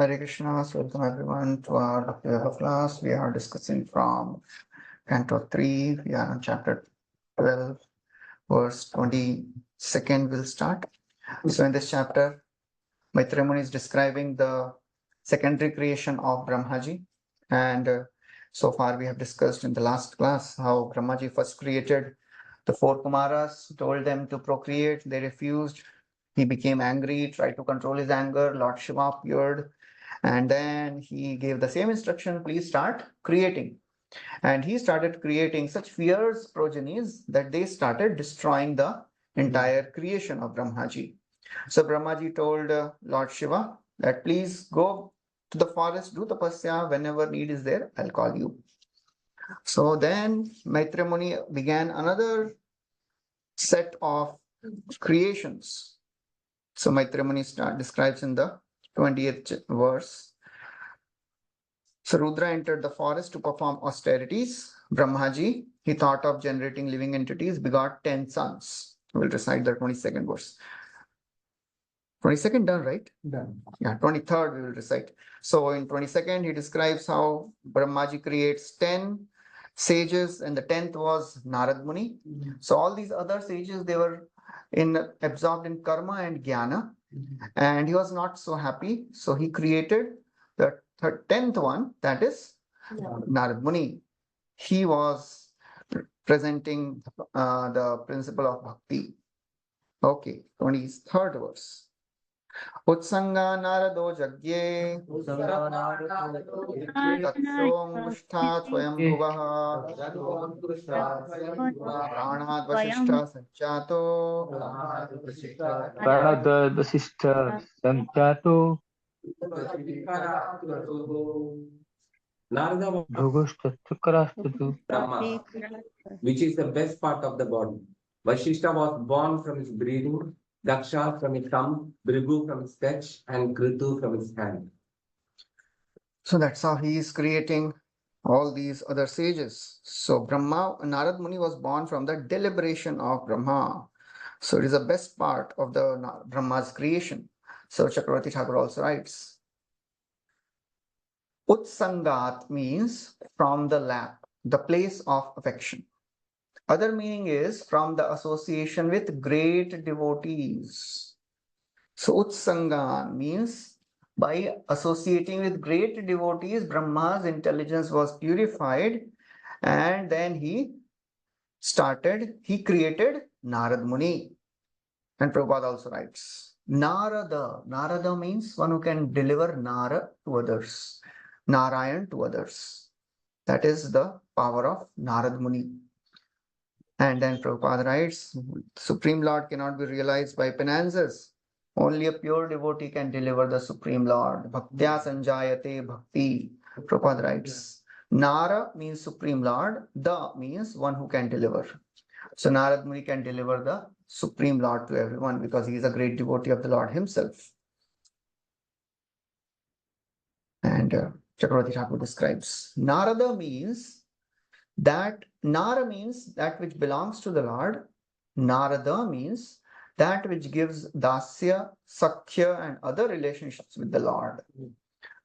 Hare Krishna, welcome everyone to our Bhakti Vaibhav class. We are discussing from Canto 3. We are on chapter 12, verse 22nd. We'll start. So, in this chapter, Maitreya Muni is describing the secondary creation of Brahmaji. And so far, we have discussed in the last class how Brahmaji first created the four Kumaras, told them to procreate. They refused. He became angry, tried to control his anger. Lord Shiva appeared. And then he gave the same instruction, please start creating. And he started creating such fierce progenies that they started destroying the entire creation of Brahmaji. So Brahmaji told Lord Shiva that please go to the forest, do tapasya, whenever need is there, I'll call you. So then Maitreya Muni began another set of creations. So Maitreya Muni describes in the 20th verse. So Rudra entered the forest to perform austerities. Brahmaji, he thought of generating living entities, begot 10 sons. We'll recite the 22nd verse. 22nd done, right? Done. Yeah, 23rd we will recite. So in 22nd, he describes how Brahmaji creates 10 sages, and the 10th was Narad Muni. So all these other sages, they were absorbed in karma and jnana, and he was not so happy. So he created the 10th one, that is Narad Muni. He was presenting the principle of bhakti. Okay, 23rd verse. Utsanga narado jagye tatsomushta swayam bhuvah pranad vasishta sanchato Pranadvasishta Sanchato Narada Bhugushta Chukrastatu Brahma, which is the best part of the body. Vashishta was born from his breathing, Daksha from his thumb, Bhrigu from his touch, and Kritu from his hand. So that's how he is creating all these other sages. So Narad Muni was born from the deliberation of Brahma. So it is the best part of the Brahma's creation. So Chakravarti Thakur also writes, Utsangat means from the lap, the place of affection. Other meaning is from the association with great devotees. So Utsangan means by associating with great devotees, Brahma's intelligence was purified, and then he created Narad Muni. And Prabhupada also writes, Narada. Narada means one who can deliver Nara to others, Narayan to others. That is the power of Narad Muni. And then Prabhupada writes, Supreme Lord cannot be realized by penances. Only a pure devotee can deliver the Supreme Lord. Bhaktya sanjayate bhakti. Prabhupada writes, Nara means Supreme Lord. Da means one who can deliver. So Narad Muni can deliver the Supreme Lord to everyone because he is a great devotee of the Lord himself. And Chakravarti Thakur describes, Narada means that, Nara means that which belongs to the Lord. Narada means that which gives dasya, sakhya, and other relationships with the Lord.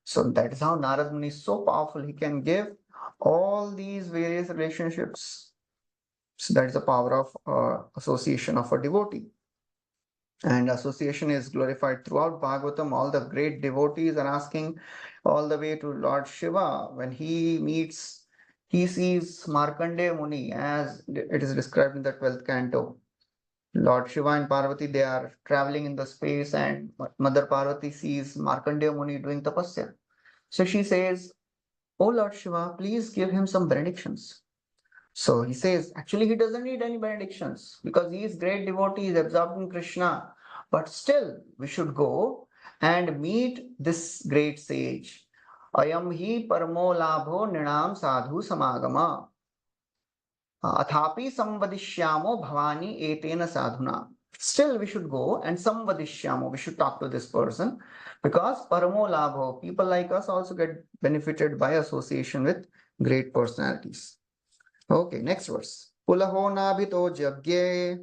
So that is how Narad Muni is so powerful. He can give all these various relationships. So that is the power of association of a devotee. And association is glorified throughout Bhagavatam. All the great devotees are asking all the way to Lord Shiva. When he sees Markandeya Muni, as it is described in the 12th canto. Lord Shiva and Parvati, they are traveling in the space, and Mother Parvati sees Markandeya Muni doing tapasya. So she says, Oh Lord Shiva, please give him some benedictions. So he says, actually he doesn't need any benedictions because he is great devotee, he is absorbed in Krishna. But still, we should go and meet this great sage. Ayam hi paramo labho nrinam sadhu samagama. Athapi samvadishyamo bhavani etena sadhuna. Still, we should go and samvadishyamo, we should talk to this person because paramo labho, people like us also get benefited by association with great personalities. Okay, next verse. Pulaho nabhito jagye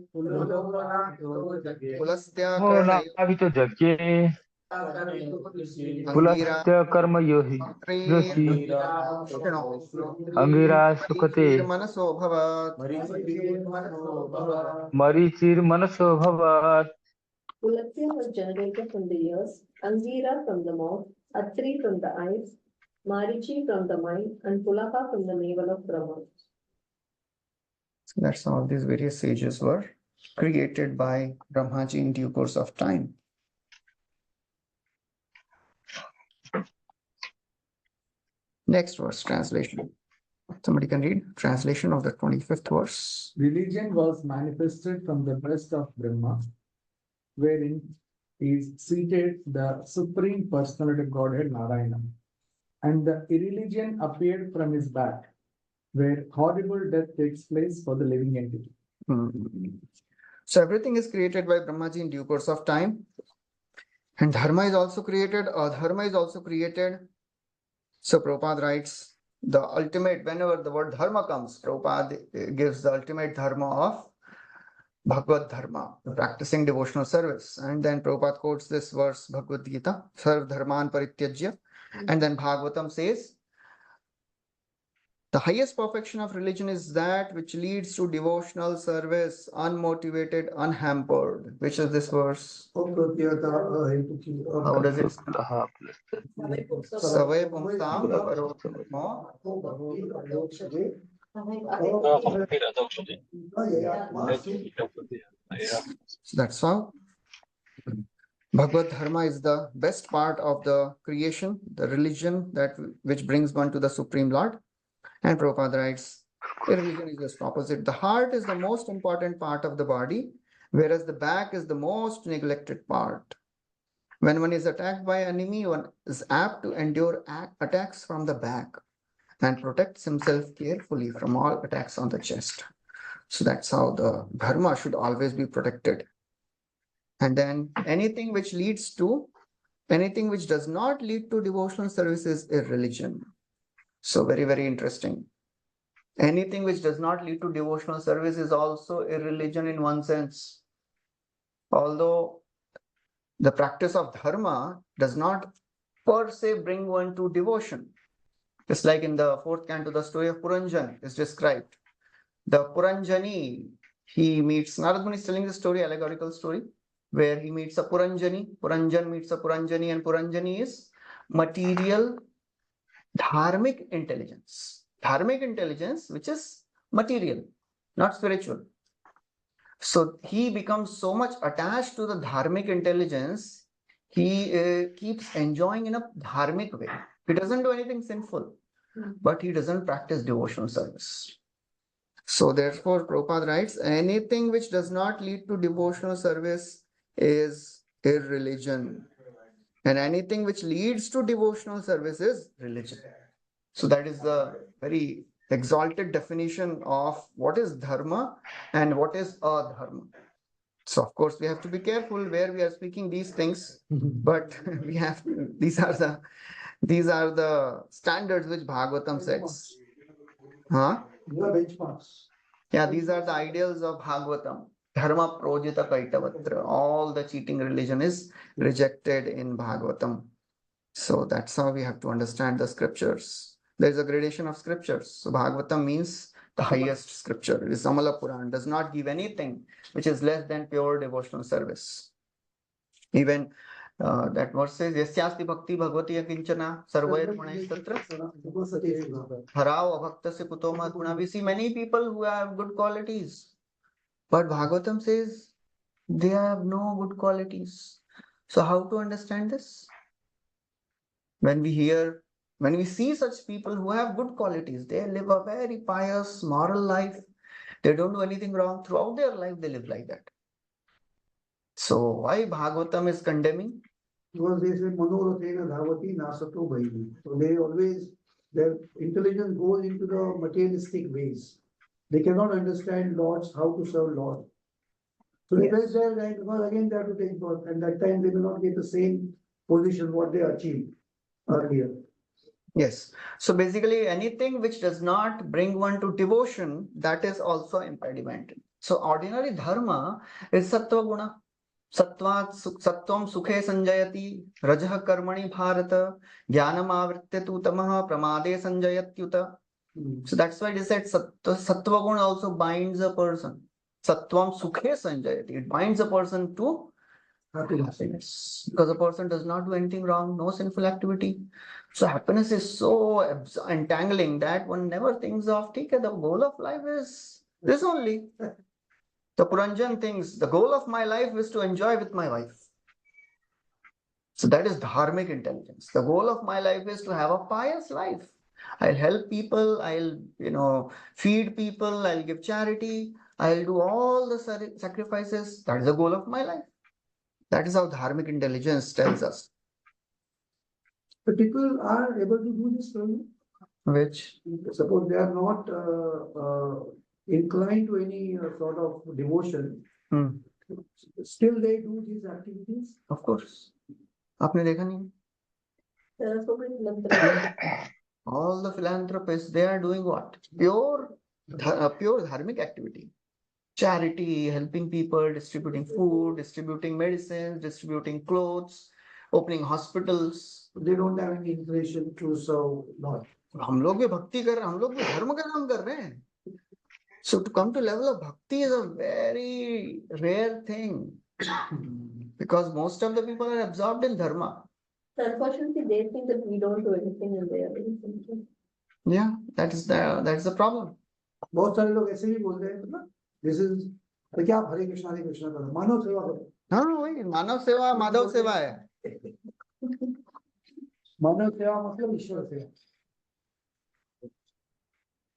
pulastya karnaya Navito Jagye Pulastya कर्म योहि योषि अंगिरा सुखते मनसो भवत् मरीचिर्मनसो भवात्. Pulatya was generated from the ears, Angira from the mouth, Atri from the eyes, Marichi from the mind, and Pulaka from the navel of Brahma. That's how these various sages were created by Brahmaji in due course of time. Next verse, translation. Somebody can read translation of the 25th verse. Religion was manifested from the breast of Brahma, wherein is seated the Supreme Personality Godhead Narayana. And the irreligion appeared from his back, where horrible death takes place for the living entity. So everything is created by Brahmaji in due course of time. And dharma is also created, adharma is also created. So Prabhupada writes, the ultimate, whenever the word dharma comes, Prabhupada gives the ultimate dharma of Bhagavad Dharma, practicing devotional service. And then Prabhupada quotes this verse, Bhagavad Gita, Sarv Dharman Parityajya. And then Bhagavatam says, the highest perfection of religion is that which leads to devotional service, unmotivated, unhampered. Which is this verse? How does it? Savai pumsam So that's how Bhagavad Dharma is the best part of the creation, the religion that which brings one to the Supreme Lord. And Prabhupada writes, a religion is just opposite. The heart is the most important part of the body, whereas the back is the most neglected part. When one is attacked by an enemy, one is apt to endure attacks from the back and protects himself carefully from all attacks on the chest. So that's how the dharma should always be protected. And then anything which does not lead to devotional service is irreligion. So very, very interesting. Anything which does not lead to devotional service is also irreligion in one sense. Although the practice of dharma does not per se bring one to devotion. Just like in the 4th canto, the story of Puranjan is described. The Puranjani, he meets, Narad Muni is telling the story, allegorical story, where he meets a Puranjani, Puranjan meets a Puranjani, and Puranjani is material dharmic intelligence. Dharmic intelligence, which is material, not spiritual. So he becomes so much attached to the dharmic intelligence, he keeps enjoying in a dharmic way. He doesn't do anything sinful, but he doesn't practice devotional service. So therefore, Prabhupada writes, anything which does not lead to devotional service is irreligion. And anything which leads to devotional service is religion. So that is the very exalted definition of what is dharma and what is adharma. So of course we have to be careful where we are speaking these things, but we have to, these are the standards which Bhagavatam sets. Yeah, these are the ideals of Bhagavatam. Dharma projita kaitavatra. All the cheating religion is rejected in Bhagavatam. So that's how we have to understand the scriptures. There is a gradation of scriptures. So Bhagavatam means the highest scripture. It is Amala Puran, does not give anything which is less than pure devotional service. Even that verse says, Yasyasti Bhakti Bhagavati Akinchana Sarvair Punayastatra Harao Abhaktasya Kutoma Guna. We see many people who have good qualities, but Bhagavatam says they have no good qualities. So how to understand this? When we see such people who have good qualities, they live a very pious, moral life. They don't do anything wrong. Throughout their life, they live like that. So why Bhagavatam is condemning? Because they say Manorathena Dhavati Nasato Bhaini. So they always, their intelligence goes into the materialistic ways. They cannot understand Lord's, how to serve Lord. So they best their life because again they have to take birth, and that time they will not get the same position what they achieved earlier. Yes. So basically anything which does not bring one to devotion, that is also impediment. So ordinary dharma is sattva guna. सत्वं सुखे संजयति रजः कर्मणि भारत ज्ञानम् आवृत्य तु तमः प्रमादे संजयत्युत. So that's why it said sattva gun also binds a person. Sattvam sukhe sanjayati. It binds a person to happiness. Because a person does not do anything wrong, no sinful activity. So happiness is so entangling that one never thinks of, okay, the goal of life is this only. The Puranjan thinks the goal of my life is to enjoy with my wife. So that is dharmic intelligence. The goal of my life is to have a pious life. I'll help people, I'll feed people, I'll give charity, I'll do all the sacrifices. That is the goal of my life. That is how dharmic intelligence tells us. But people are able to do this, Prabhu. Which? Suppose they are not inclined to any sort of devotion, still they do these activities. Of course. आपने देखा नहीं? There are so many philanthropists. All the philanthropists, they are doing what? Pure dharmic activity. Charity, helping people, distributing food, distributing medicines, distributing clothes, opening hospitals. They don't have any inclination to serve Lord. हम लोग भी भक्ति कर रहे हैं, हम लोग भी धर्म का काम कर रहे हैं. So to come to level of bhakti is a very rare thing because most of the people are absorbed in dharma. Unfortunately, they think that we don't do anything and they are doing something. Yeah, that's the problem. बहुत सारे लोग ऐसे भी बोलते हैं मतलब this is तो क्या आप हरे कृष्णा करो मानव सेवा करो. हाँ वही मानव सेवा माधव सेवा है. मानव सेवा मतलब ईश्वर सेवा.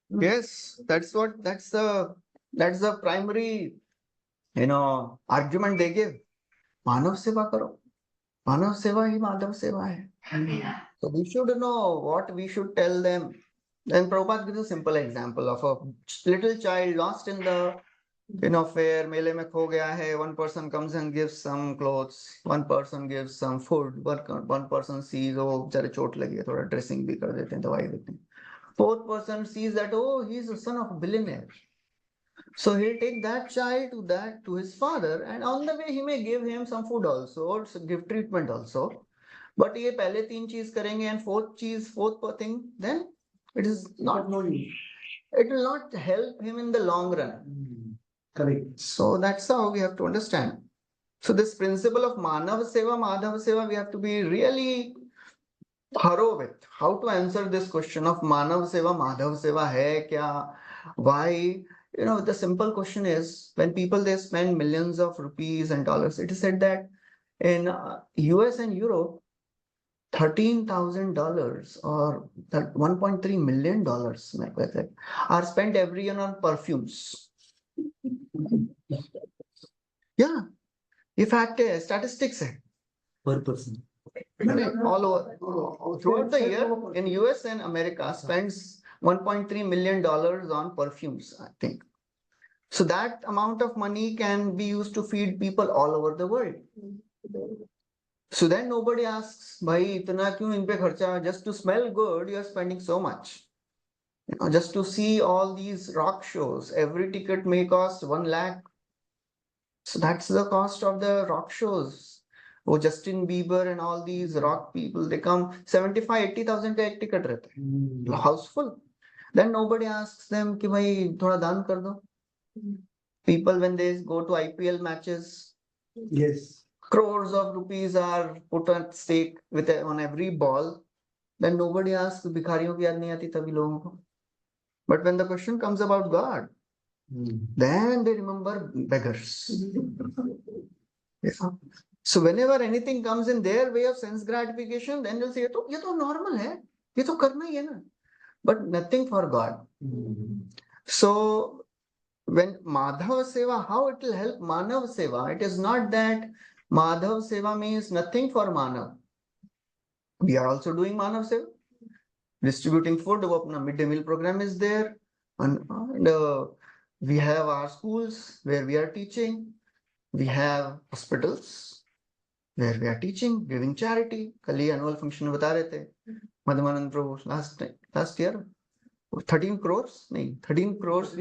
Yes, that's the primary argument they give. मानव सेवा करो. मानव सेवा ही माधव सेवा है. So we should know what we should tell them. Then Prabhupada gives a simple example of a little child lost in the fair, मेले में खो गया है. One person comes and gives some clothes, one person gives some food, one person sees बेचारे चोट लगी है थोड़ा ड्रेसिंग भी कर देते हैं दवाई देते हैं. Fourth person sees that he's the son of a billionaire, so he'll take that child to his father, and on the way he may give him some food also or give treatment also. But ये पहले तीन चीज करेंगे and fourth thing, then it is not it will not help him in the long run. Correct. So that's how we have to understand. So this principle of Manav Seva, Madhav Seva, we have to be really thorough with how to answer this question of Manav Seva, Madhav Seva hai kya, why. The simple question is, when people they spend millions of rupees and dollars, it is said that in US and Europe, $13,000 or $1.3 million are spent every year on perfumes. Yeah, in fact, statistics hai. Per person. All over. Throughout the year, in US and America, spends $1.3 million on perfumes, I think. So that amount of money can be used to feed people all over the world. So then nobody asks, bhai, itna kyun in pe kharcha? Just to smell good, you are spending so much. Just to see all these rock shows, every ticket may cost 1 lakh. So that's the cost of the rock shows. Justin Bieber and all these rock people, they come 75,000-80,000 ka ek ticket rehta hai. Houseful. Then nobody asks them ki bhai thoda daan kar do. People when they go to IPL matches, Yes. crores of rupees are put at stake on every ball. Then nobody asks भिखारियों की याद नहीं आती तभी लोगों को. But when the question comes about God, then they remember beggars. Yeah. So whenever anything comes in their way of sense gratification, then they'll say, ये तो normal है, ये तो करना ही है ना. But nothing for God. So when Madhav Seva, how it will help Manav Seva? It is not that Madhav Seva means nothing for Manav. We are also doing Manav Seva. Distributing food, अपना midday meal program is there. And we have our schools where we are teaching. We have hospitals where we are teaching, giving charity. कल ही annual function बता रहे थे. Madhavanand Prabhu last year. 13 crores we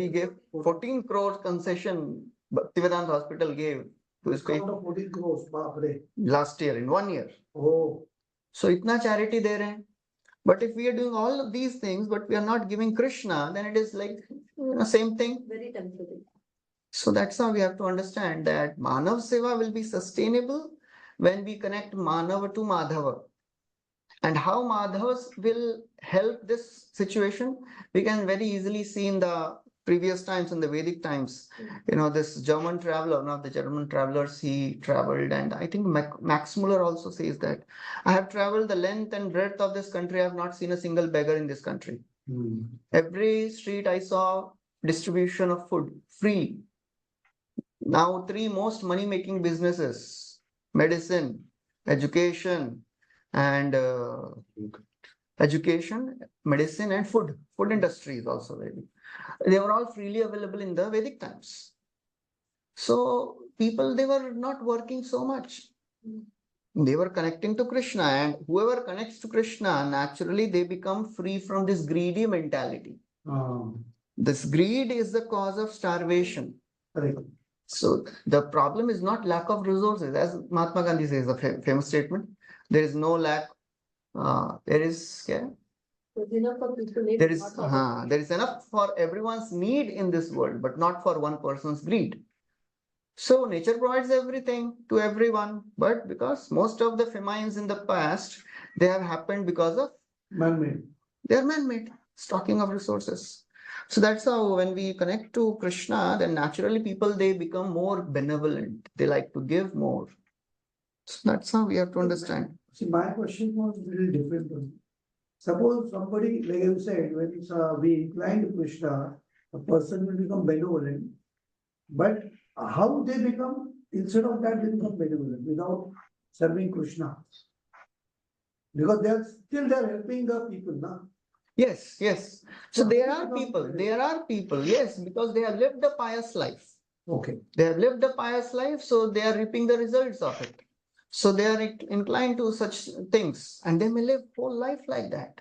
gave. 14 crores concession Bhaktivedanta Hospital gave who is paying Count of 14 crores, baap re. last year in 1 year. Oh, So itna charity de rahe hain. But if we are doing all of these things, but we are not giving Krishna, then it is like, same thing. Very temporary. So that's how we have to understand that Manav Seva will be sustainable when we connect Manava to Madhava. And how Madhavas will help this situation, we can very easily see in the previous times, in the Vedic times. This German traveler, one of the German travelers, he traveled, and I think Max Muller also says that I have traveled the length and breadth of this country. I have not seen a single beggar in this country. Every street I saw distribution of food free. Now, three most money-making businesses: medicine, education, and medicine, and food. Food industry is also very. They were all freely available in the Vedic times. So people, they were not working so much. They were connecting to Krishna, and whoever connects to Krishna, naturally they become free from this greedy mentality. This greed is the cause of starvation. correct. So the problem is not lack of resources, as Mahatma Gandhi says, the famous statement. There is no lack. There is There's enough for people to live. there is not for- there is enough for everyone's need in this world, but not for one person's greed. So nature provides everything to everyone, but because most of the famines in the past, they have happened because of Man-made. they are man-made stocking of resources. So that's how when we connect to Krishna, then naturally people, they become more benevolent. They like to give more. So that's how we have to understand. See, my question was a little different. Suppose somebody, like you said, when we incline to Krishna, a person will become benevolent. But how they become, instead of that, they become benevolent without serving Krishna? Because they are helping the people, na? Yes, yes. So So there how are become people, benevolent? yes, because they have lived a pious life. Okay. They have lived a pious life, so they are reaping the results of it. So they are inclined to such things, and they may live whole life like that.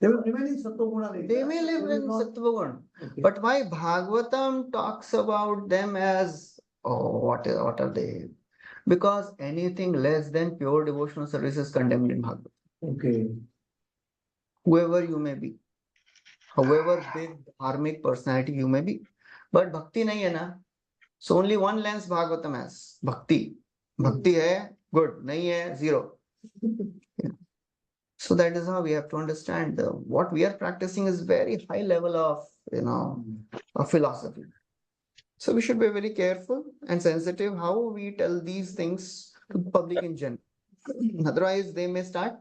They will remain in Sattva-guna. They may live will in not- Sattva-guna. Okay. But why Bhagavatam talks about them as, what are they? Because anything less than pure devotional service is condemned in Bhagavatam. Okay. Whoever you may be, however big dharmic personality you may be. But Bhakti nahi hai na. So only one lens Bhagavatam has, Bhakti. Bhakti hai, good. Nahi hai, zero. So that is how we have to understand what we are practicing is very high level of, of philosophy. So we should be very careful and sensitive how we tell these things to the public in general. Otherwise, they may start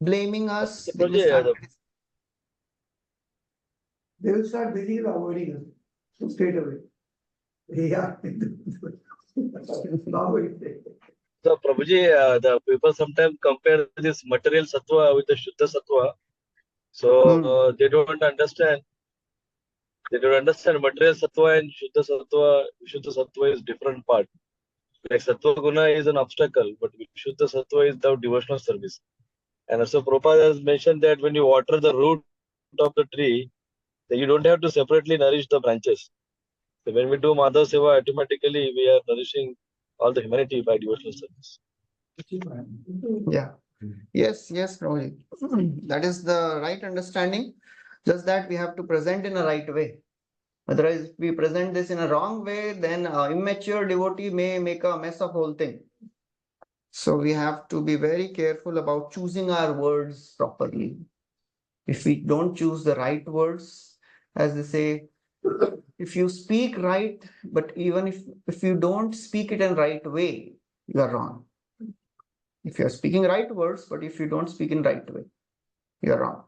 blaming us. They may start They will start basically avoiding us straight away. Yeah. Now we say. So, Prabhuji, the people sometimes compare this material sattva with the Shuddha sattva. So, they don't understand. They don't understand material sattva and Shuddha sattva is different part. Like sattva guna is an obstacle, but Shuddha sattva is the devotional service. And also Prabhupada has mentioned that when you water the root of the tree, then you don't have to separately nourish the branches. So when we do Madhav Seva, automatically we are nourishing all the humanity by devotional service. Yeah. Yes, Rohit. That is the right understanding. Just that we have to present in a right way. Otherwise, if we present this in a wrong way, then immature devotee may make a mess of whole thing. So we have to be very careful about choosing our words properly. If we don't choose the right words, as they say, if you speak right, but even if you don't speak it in right way, you are wrong. If you are speaking right words, but if you don't speak in right way, you are wrong.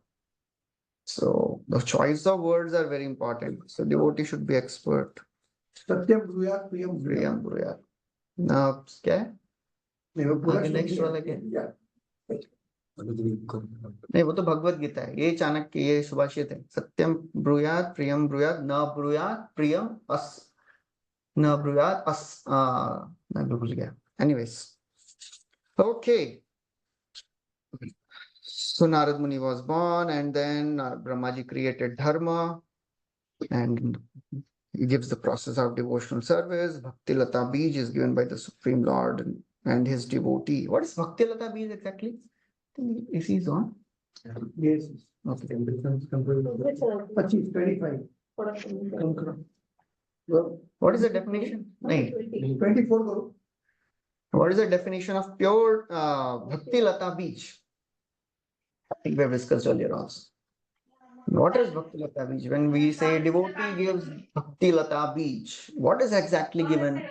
So the choice of words are very important. So devotee should be expert. Satyam bruyat priyam Priyam bruyat. Now, क्या है? आगे next वाला क्या है? नहीं, वो तो भगवत गीता है. ये चाणक्य, ये सुभाषित है. सत्यम ब्रूयात प्रियम ब्रूयात न ब्रूयात प्रियम अस न ब्रूयात अस. मैं भूल गया. Anyways, okay. So Narad Muni was born, and then Brahmaji created dharma, and he gives the process of devotional service. Bhakti Lata Bij is given by the Supreme Lord and his devotee. What is Bhakti Lata Bij exactly? Is he on? Yes. Okay. Which one? 25. Well, What is the definition? Nahin. 24 करो. What is the definition of pure Bhakti Lata Bij? I think we have discussed earlier also. What is Bhakti Lata Bij? When we say devotee gives Bhakti Lata Bij, what is exactly given?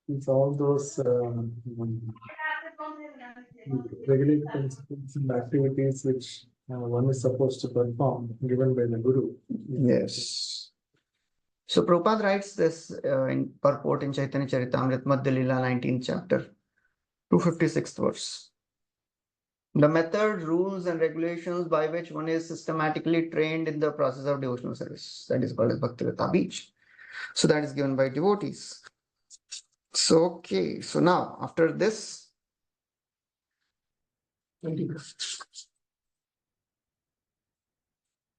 It's all those regulated principles and activities which one is supposed to perform, given by the Guru. Yes. So Prabhupada writes this in purport in Chaitanya Charitamrita Madhya Lila 19th chapter, 256th verse. The method, rules and regulations by which one is systematically trained in the process of devotional service. That is called as Bhakti-Lata Bij. So that is given by devotees. So, okay. So now after this, 20.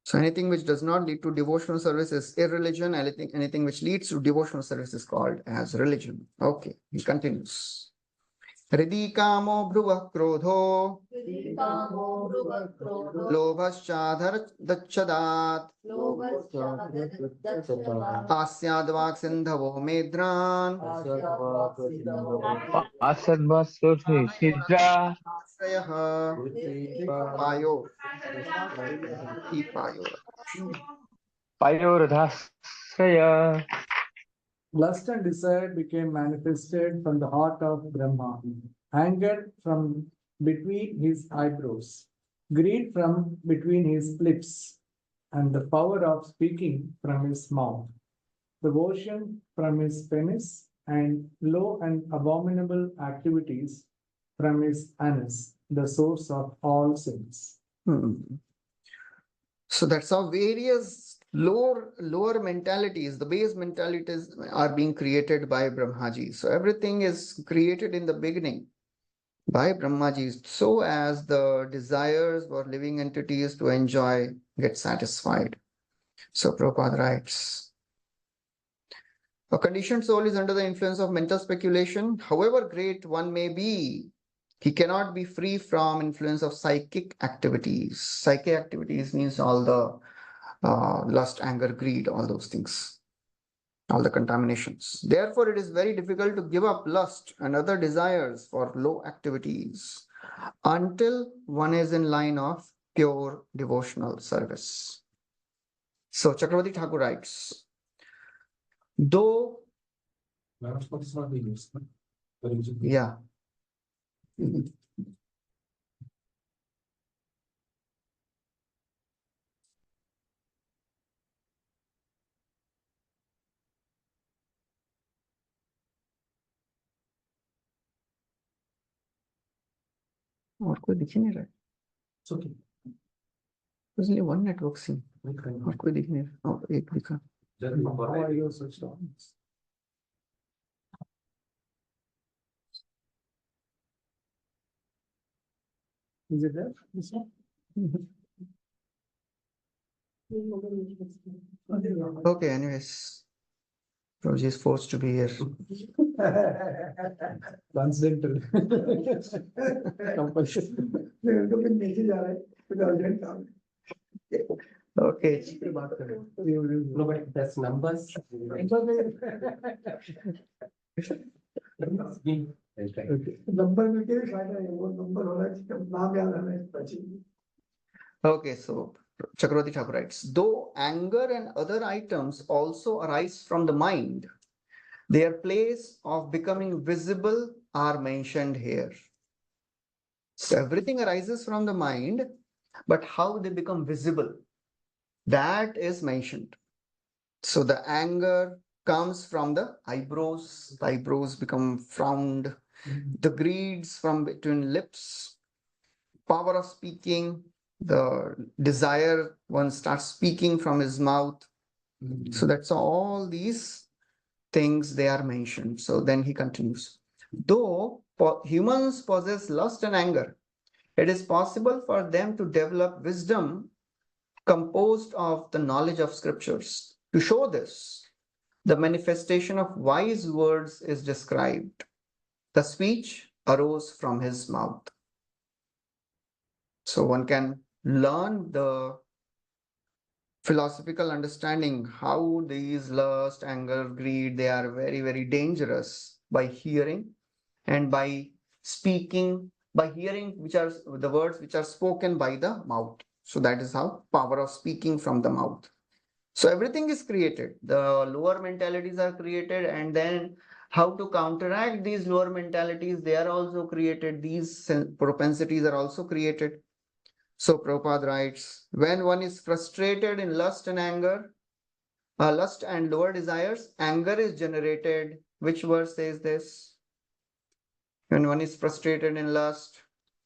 so anything which does not lead to devotional service is irreligion. Anything which leads to devotional service is called as religion. Okay, he continues. Hridhi kamo bhruvah krodho lobhaschadhar dachadat asyadvak sindhavo medran Asadvasothi Sidra asrayah payo payo. Payoradhasraya. Lust and desire became manifested from the heart of Brahma. Anger from between his eyebrows, greed from between his lips, and the power of speaking from his mouth, devotion from his penis, and low and abominable activities from his anus, the source of all sins. So that's how various lower mentalities, the base mentalities are being created by Brahmaji. So everything is created in the beginning by Brahmaji so as the desires for living entities to enjoy get satisfied. So Prabhupada writes, a conditioned soul is under the influence of mental speculation. However great one may be, he cannot be free from influence of psychic activities. Psychic activities means all the lust, anger, greed, all those things, all the contaminations. Therefore, it is very difficult to give up lust and other desires for low activities until one is in line of pure devotional service. So Chakravarti Thakur writes, though, yeah. और कोई दिख ही नहीं रहा है. There's only one network SIM. और कोई दिख नहीं रहा. और एक दिखा. How are you switched on? Is it there? This one? Okay, anyways. Prabhuji is forced to be here. Transcendental. Compulsion. Okay. No, but that's numbers. Number में क्या फायदा है वो नंबर होना चाहिए नाम याद रहना चाहिए. Okay, so Chakravarti Thakur writes, though anger and other items also arise from the mind, their place of becoming visible are mentioned here. So everything arises from the mind, but how they become visible, that is mentioned. So the anger comes from the eyebrows become frowned, the greeds from between lips, power of speaking, the desire, one starts speaking from his mouth. So that's all these things they are mentioned. So then he continues, though humans possess lust and anger, it is possible for them to develop wisdom composed of the knowledge of scriptures To show this, the manifestation of wise words is described. The speech arose from his mouth. So one can learn the philosophical understanding how these lust, anger, greed, they are very, very dangerous by hearing and by speaking, by hearing which are the words which are spoken by the mouth. So that is how power of speaking from the mouth. So everything is created. The lower mentalities are created, and then how to counteract these lower mentalities, they are also created. These propensities are also created. So Prabhupada writes, when one is frustrated in lust and anger, lust and lower desires, anger is generated. Which verse says this? When one is frustrated in lust,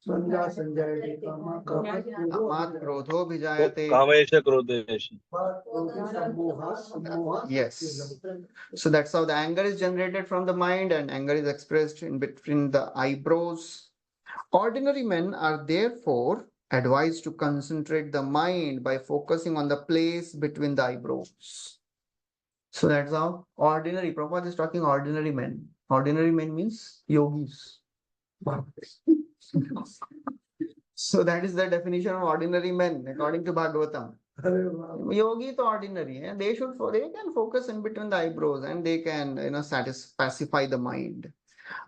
Sandhya sanjayate kama kama amat krodho bhijayate. Kamesha Krodesha. Yes. So that's how the anger is generated from the mind, and anger is expressed in between the eyebrows. Ordinary men are therefore advised to concentrate the mind by focusing on the place between the eyebrows. So that's how ordinary, Prabhupada is talking ordinary men. Ordinary men means yogis. So that is the definition of ordinary men according to Bhagavatam. Yogi to ordinary, they can focus in between the eyebrows and they can pacify the mind.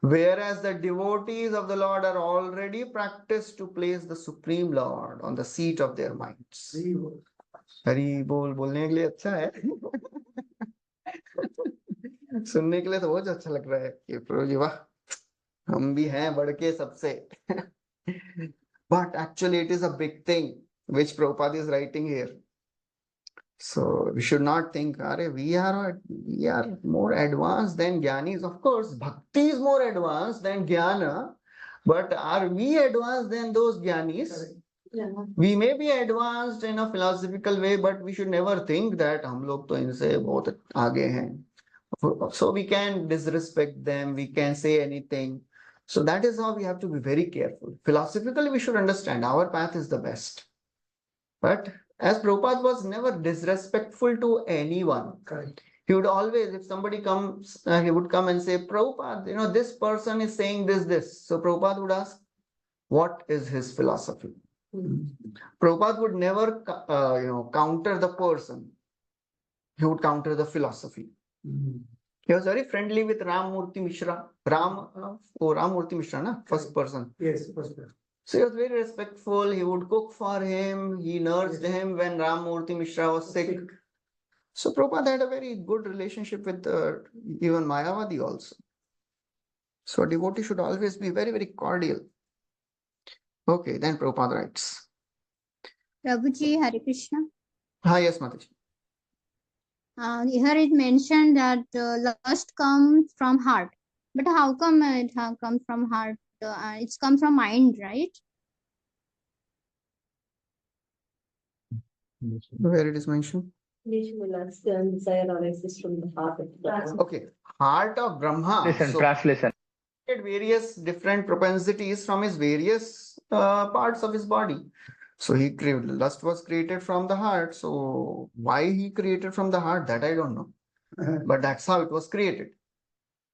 Whereas the devotees of the Lord are already practiced to place the Supreme Lord on the seat of their minds. Hari बोल बोलने के लिए अच्छा है सुनने के लिए तो बहुत अच्छा लग रहा है कि प्रभु जी वाह हम भी हैं बढ़ के सबसे but actually it is a big thing which Prabhupada is writing here. So we should not think, we are more advanced than Jnanis. Of course, Bhakti is more advanced than Jnana, but are we advanced than those Jnanis? Yeah. We may be advanced in a philosophical way, but we should never think that हम लोग तो इनसे बहुत आगे हैं. So we can disrespect them, we can say anything. So that is how we have to be very careful. Philosophically, we should understand our path is the best. But as Prabhupada was never disrespectful to anyone. Correct. He would always, if somebody comes, he would come and say, Prabhupada, this person is saying this. So Prabhupada would ask, what is his philosophy? Prabhupada would never, counter the person. He would counter the philosophy. He was very friendly with Ram Murthy Mishra. Ram Murthy Mishra, na? First person. Yes, first person. So he was very respectful. He would cook for him. He nursed him when Ram Murthy Mishra was sick. So Prabhupada had a very good relationship with even Mayavadi also. So a devotee should always be very, very cordial. Okay, then Prabhupada writes. Prabhuji, Hare Krishna. Yes, Mataji. Here it mentioned that lust comes from heart. But how come it comes from heart? It's come from mind, right? Where it is mentioned? Lust and desire arises from the heart of Brahma. Okay, heart of Brahma. Translation. Various different propensities from his various parts of his body. So lust was created from the heart. So why he created from the heart, that I don't know. But that's how it was created.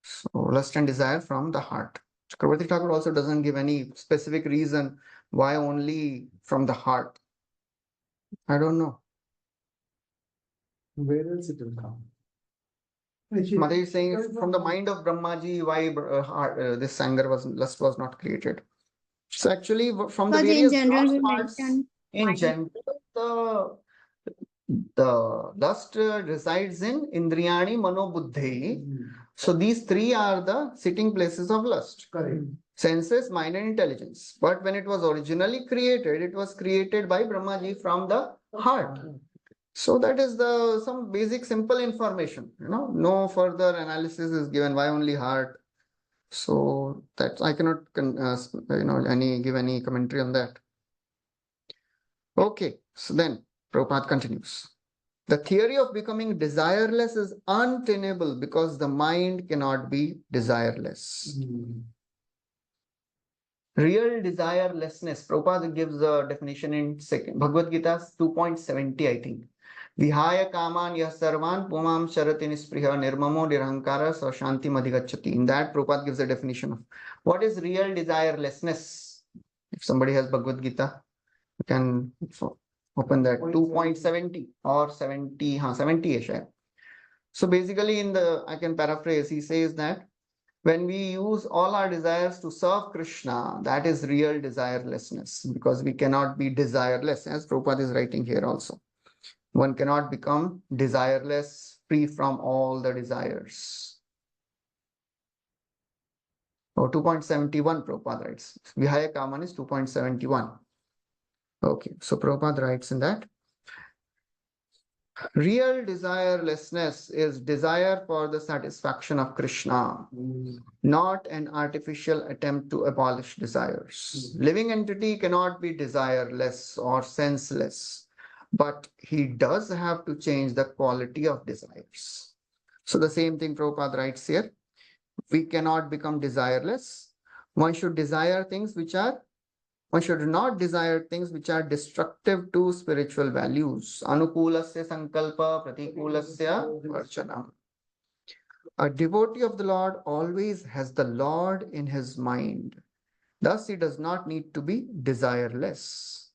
So lust and desire from the heart. Chakravarti Thakur also doesn't give any specific reason why only from the heart. I don't know. Where else it will come? Mother is saying from the mind of Brahmaji, why this lust was not created. So actually from the various parts, in general, the lust resides in Indriyani, Mano, Buddhi. So these three are the sitting places of lust. Correct. Senses, mind and intelligence. But when it was originally created, it was created by Brahmaji from the heart. So that is some basic simple information, no further analysis is given, why only heart. So that I cannot give any commentary on that. Okay, so then Prabhupada continues. The theory of becoming desireless is untenable because the mind cannot be desireless. Real desirelessness, Prabhupada gives a definition in Bhagavad Gita 2.70, I think. Vihaya kaman yah sarvan pumam charati nispriha nirmamo nirahankara sa shanti madhigachati. In that, Prabhupada gives a definition of what is real desirelessness. If somebody has Bhagavad Gita, you can open that 2.70 or 70, 70-ish. So basically, I can paraphrase, he says that when we use all our desires to serve Krishna, that is real desirelessness, because we cannot be desireless, as Prabhupada is writing here also. One cannot become desireless, free from all the desires. Oh, 2.71 Prabhupada writes. Vihaya Kaman is 2.71. Okay, so Prabhupada writes in that. Real desirelessness is desire for the satisfaction of Krishna, not an artificial attempt to abolish desires. Living entity cannot be desireless or senseless, but he does have to change the quality of desires. So the same thing Prabhupada writes here. We cannot become desireless. One should desire things which are One should not desire things which are destructive to spiritual values. Anukulasya sankalpa pratikulasya varchanam. A devotee of the Lord always has the Lord in his mind. Thus, he does not need to be desireless.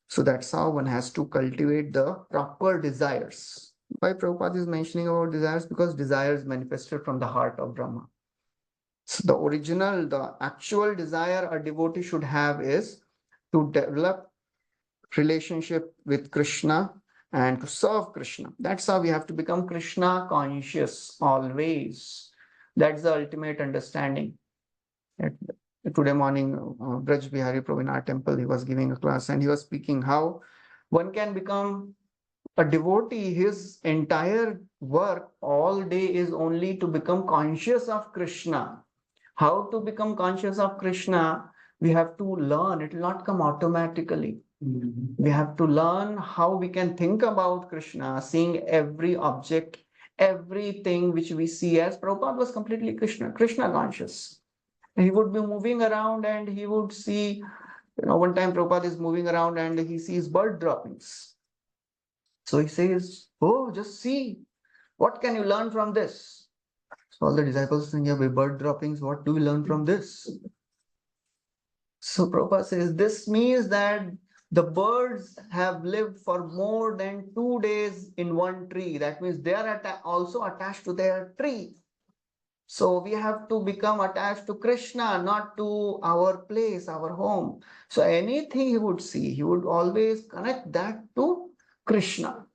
So that's how one has to cultivate the proper desires. Why Prabhupada is mentioning about desires? Because desires manifested from the heart of Brahma. So the actual desire a devotee should have is to develop relationship with Krishna and to serve Krishna. That's how we have to become Krishna conscious always. That's the ultimate understanding. Today morning, Braj Bihari Prabhu in our temple, he was giving a class and he was speaking how one can become a devotee. His entire work all day is only to become conscious of Krishna. How to become conscious of Krishna? We have to learn. It will not come automatically. We have to learn how we can think about Krishna, seeing every object, everything which we see, as Prabhupada was completely Krishna conscious. He would be moving around and he would see, one time Prabhupada is moving around and he sees bird droppings. So he says, oh, just see, what can you learn from this? So all the disciples think, yeah, bird droppings, what do we learn from this? So Prabhupada says, this means that the birds have lived for more than 2 days in one tree. That means they are also attached to their tree. So we have to become attached to Krishna, not to our place, our home. So anything he would see, he would always connect that to Krishna.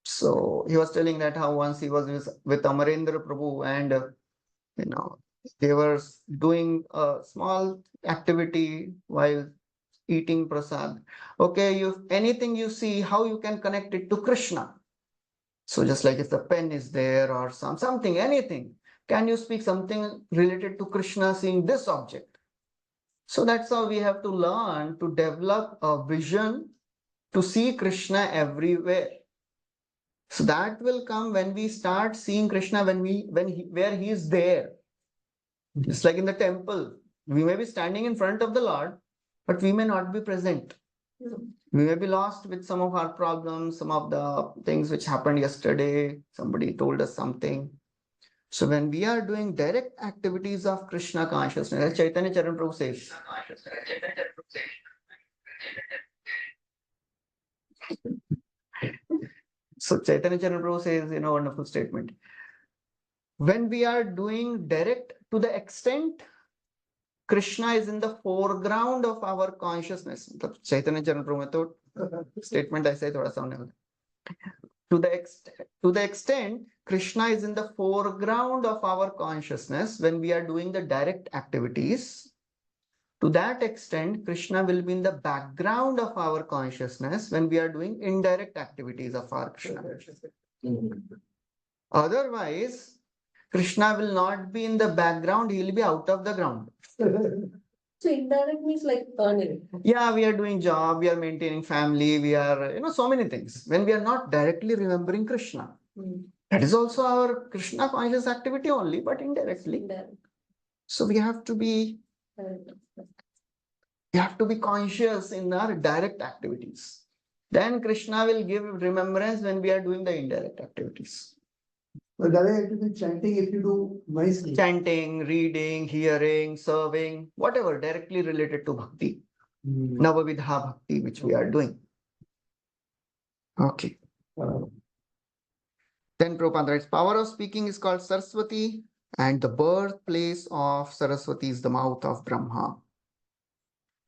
So he was telling that how once he was with Amarendra Prabhu and, they were doing a small activity while eating prasad. Okay, anything you see, how you can connect it to Krishna. So just like if the pen is there or something, anything, can you speak something related to Krishna seeing this object? So that's how we have to learn to develop a vision to see Krishna everywhere. So that will come when we start seeing Krishna where he is there. Just like in the temple, we may be standing in front of the Lord, but we may not be present. We may be lost with some of our problems, some of the things which happened yesterday. Somebody told us something. So when we are doing direct activities of Krishna consciousness, as Chaitanya Charan Prabhu says, so Chaitanya Charan Prabhu says, wonderful statement. When we are doing direct, to the extent Krishna is in the foreground of our consciousness. Chaitanya Charan Prabhu statement I say thoda sa hone wala. To the extent Krishna is in the foreground of our consciousness when we are doing the direct activities, to that extent Krishna will be in the background of our consciousness when we are doing indirect activities of our Krishna. Otherwise, Krishna will not be in the background, he will be out of the ground. So indirect means like earning. Yeah, we are doing job, we are maintaining family, we are, so many things. When we are not directly remembering Krishna, that is also our Krishna conscious activity only, but indirectly. Indirect. So we have to be conscious in our direct activities. Then Krishna will give remembrance when we are doing the indirect activities. But that way, it will be chanting if you do nicely. Chanting, reading, hearing, serving, whatever directly related to bhakti. Navavidha bhakti, which we are doing. Okay. Then Prabhupada writes, power of speaking is called Saraswati, and the birthplace of Saraswati is the mouth of Brahma.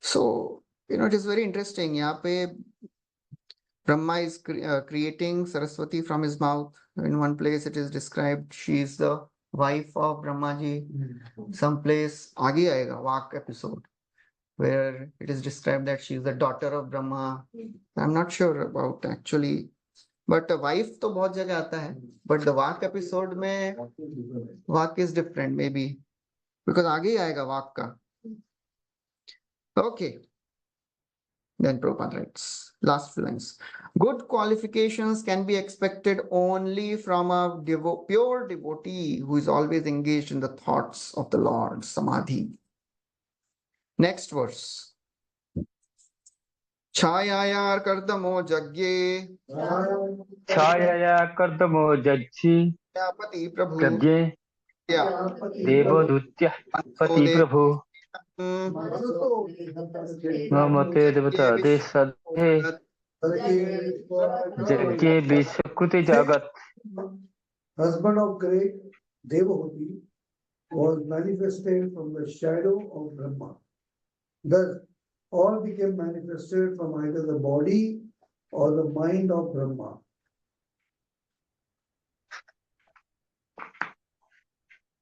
So, it is very interesting. Yahan pe Brahma is creating Saraswati from his mouth. In one place it is described she is the wife of Brahmaji. Some place aage aayega, Vak episode, where it is described that she is the daughter of Brahma. I'm not sure about actually, but wife to bahut jagah aata hai. But the Vak episode mein Vak is different maybe, because aage hi aayega Vak ka. Okay. Then Prabhupada writes, last few lines. Good qualifications can be expected only from a pure devotee who is always engaged in the thoughts of the Lord, Samadhi. Next verse. Chayayar kardamo jagye Chayaya kardamo jajji pati prabhu prabhye ya devadutya pati prabhu mamate devata desadhe jagye vishwakuti jagat. Husband of great Devahuti was manifested from the shadow of Brahma. Thus, all became manifested from either the body or the mind of Brahma.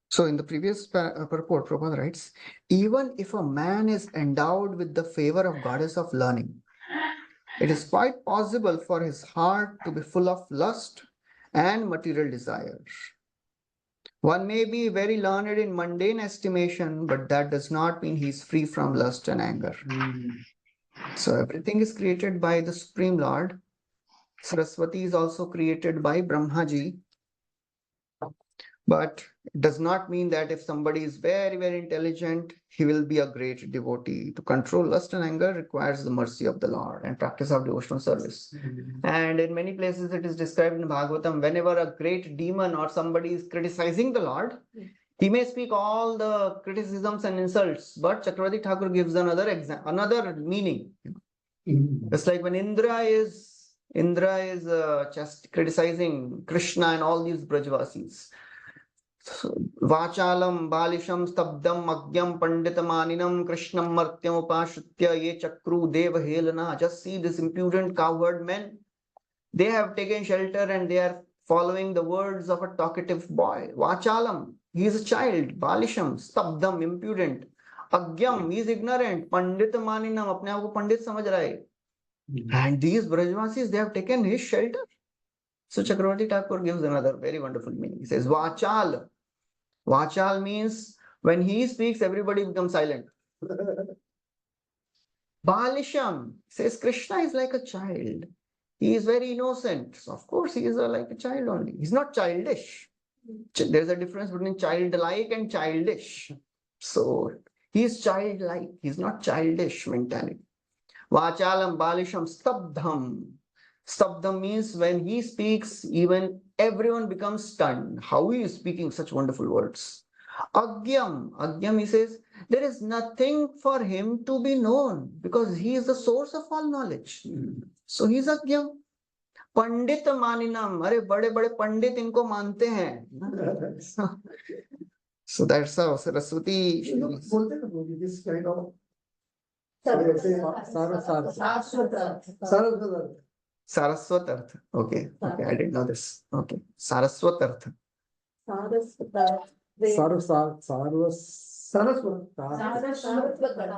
So in the previous purport, Prabhupada writes, even if a man is endowed with the favor of goddess of learning, it is quite possible for his heart to be full of lust and material desires. One may be very learned in mundane estimation, but that does not mean he is free from lust and anger. So everything is created by the Supreme Lord. Saraswati is also created by Brahmaji. But it does not mean that if somebody is very, very intelligent, he will be a great devotee. To control lust and anger requires the mercy of the Lord and practice of devotional service. And in many places it is described in Bhagavatam, whenever a great demon or somebody is criticizing the Lord, he may speak all the criticisms and insults, but Chakravarti Thakur gives another meaning. It's like when Indra is just criticizing Krishna and all these Brajvasis. Vachalam balisham stabdam magyam panditamaninam krishnam martyam upashritya ye chakru deva helana. Just see this impudent cowherd men. They have taken shelter and they are following the words of a talkative boy. Vachalam, he is a child. Balisham, stabdam, impudent. Agyam, he is ignorant. Panditamaninam, apne aap ko pandit samajh raha hai. And these Brajvasis, they have taken his shelter. So Chakravarti Thakur gives another very wonderful meaning. He says, Vachal. Vachal means when he speaks, everybody becomes silent. Balisham says Krishna is like a child. He is very innocent. So of course, he is like a child only. He's not childish. There's a difference between childlike and childish. So he is childlike. He's not childish mentality. Vachalam balisham stabdham. Stabdham means when he speaks, even everyone becomes stunned. How he is speaking such wonderful words. Agyam, he says, there is nothing for him to be known because he is the source of all knowledge. So he is Agyam. Pandit maninam, अरे बड़े-बड़े पंडित इनको मानते हैं. So that's how Saraswati. This kind of Saraswatartha. Okay, I didn't know this. Okay, Saraswatartha.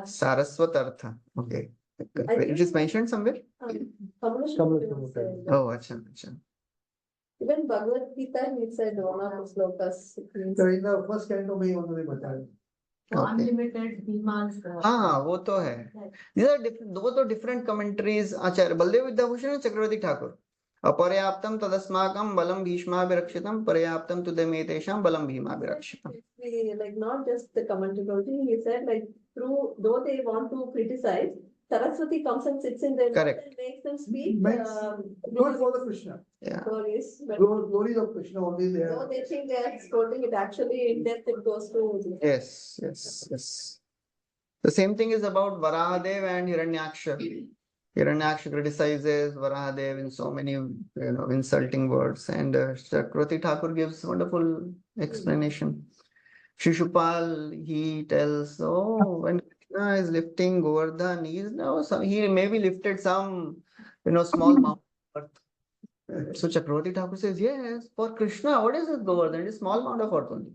Saraswatartha. Okay. It is mentioned somewhere? Oh, acha. Even Bhagavad Gita, he said one of the slokas. in the first canto में उन्होंने बताया. Unlimited demands. हाँ वो तो है. These are different. वो तो different commentaries आचार्य बलदेव विद्याभूषण और चक्रवर्ती ठाकुर. अपर्याप्तम तदस्माकं बलम भीष्माभिरक्षितम पर्याप्तम तुदमेतेषां बलम भीमाभिरक्षितम. Like not just the commentary, he said like through though they want to criticize, Saraswati comes and sits in their mouth Correct. and makes them speak. Do it for the Krishna. Yeah. Glories, but Glories of Krishna only they though are. they think they are quoting it, actually in depth it goes to. Yes, yes, yes. The same thing is about Varahadev and Hiranyaksha. Hiranyaksha criticizes Varahadev in so many, insulting words, and Chakravarti Thakur gives wonderful explanation. Shishupal, he tells, oh, when Krishna is lifting Govardhan, he maybe lifted some, small mountain. So Chakravarti Thakur says, yes, for Krishna, what is this Govardhan? It is small amount of earth only.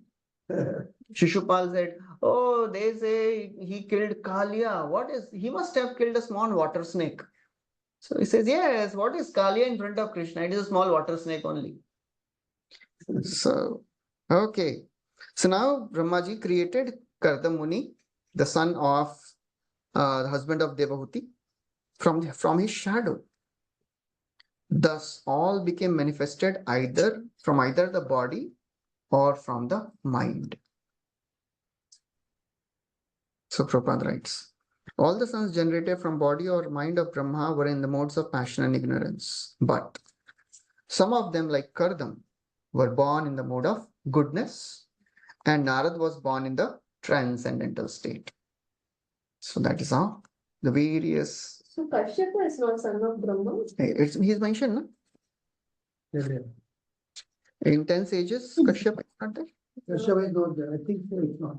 Shishupal said, oh, they say he killed Kalia. He must have killed a small water snake. So he says, yes, what is Kalia in front of Krishna? It is a small water snake only. So, okay. So now Brahmaji created Karda Muni, the son of the husband of Devahuti, from his shadow. Thus, all became manifested from either the body or from the mind. So Prabhupada writes, all the sons generated from body or mind of Brahma were in the modes of passion and ignorance. But some of them, like Kardam, were born in the mode of goodness, and Narad was born in the transcendental state. So that is how the various... So Kashyapa is not son of Brahma? He's mentioned, no? In 10 sages, Kashyapa is not there. Kashyapa is not there. I think so, it's not.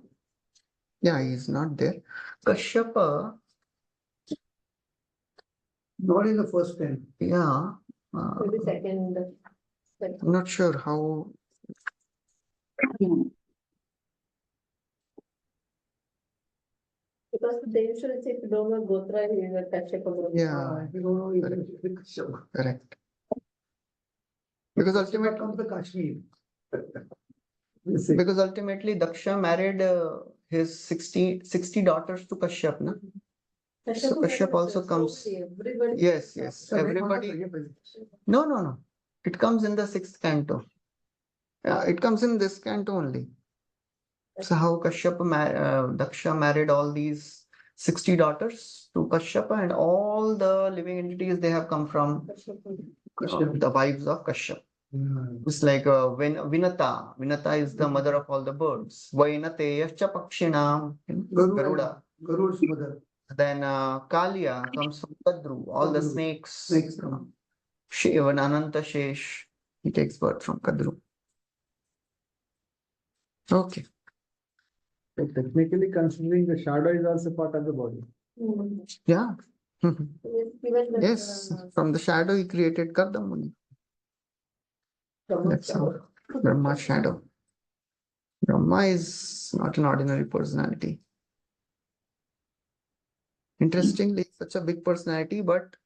Yeah, he's not there. Kashyapa... Not in the first 10. Yeah. Maybe second. I'm not sure how... Because they usually say if you don't know Gotra, you are Kashyapa. Yeah. If you don't know, you can say Kashyapa. Correct. Because Kashyapa comes to Kashmir. Because ultimately Daksha married his 60 daughters to Kashyap, na? So Kashyap also comes. Everybody. Yes, everybody. No. It comes in the 6th canto. It comes in this canto only. So how Daksha married all these 60 daughters to Kashyapa, and all the living entities, they have come from the wives of Kashyap. It's like Vinata. Vinata is the mother of all the birds. Vainateyascha Pakshinam. Garuda. Garuda's mother. Then Kalia comes from Kadru. All the snakes. Even Ananta Shesh, he takes birth from Kadru. Okay. So technically considering the shadow is also part of the body. Yeah. Even Yes. From the shadow he created Kardamuni. That's how Brahma's shadow. Brahma is not an ordinary personality. Interestingly, such a big personality, but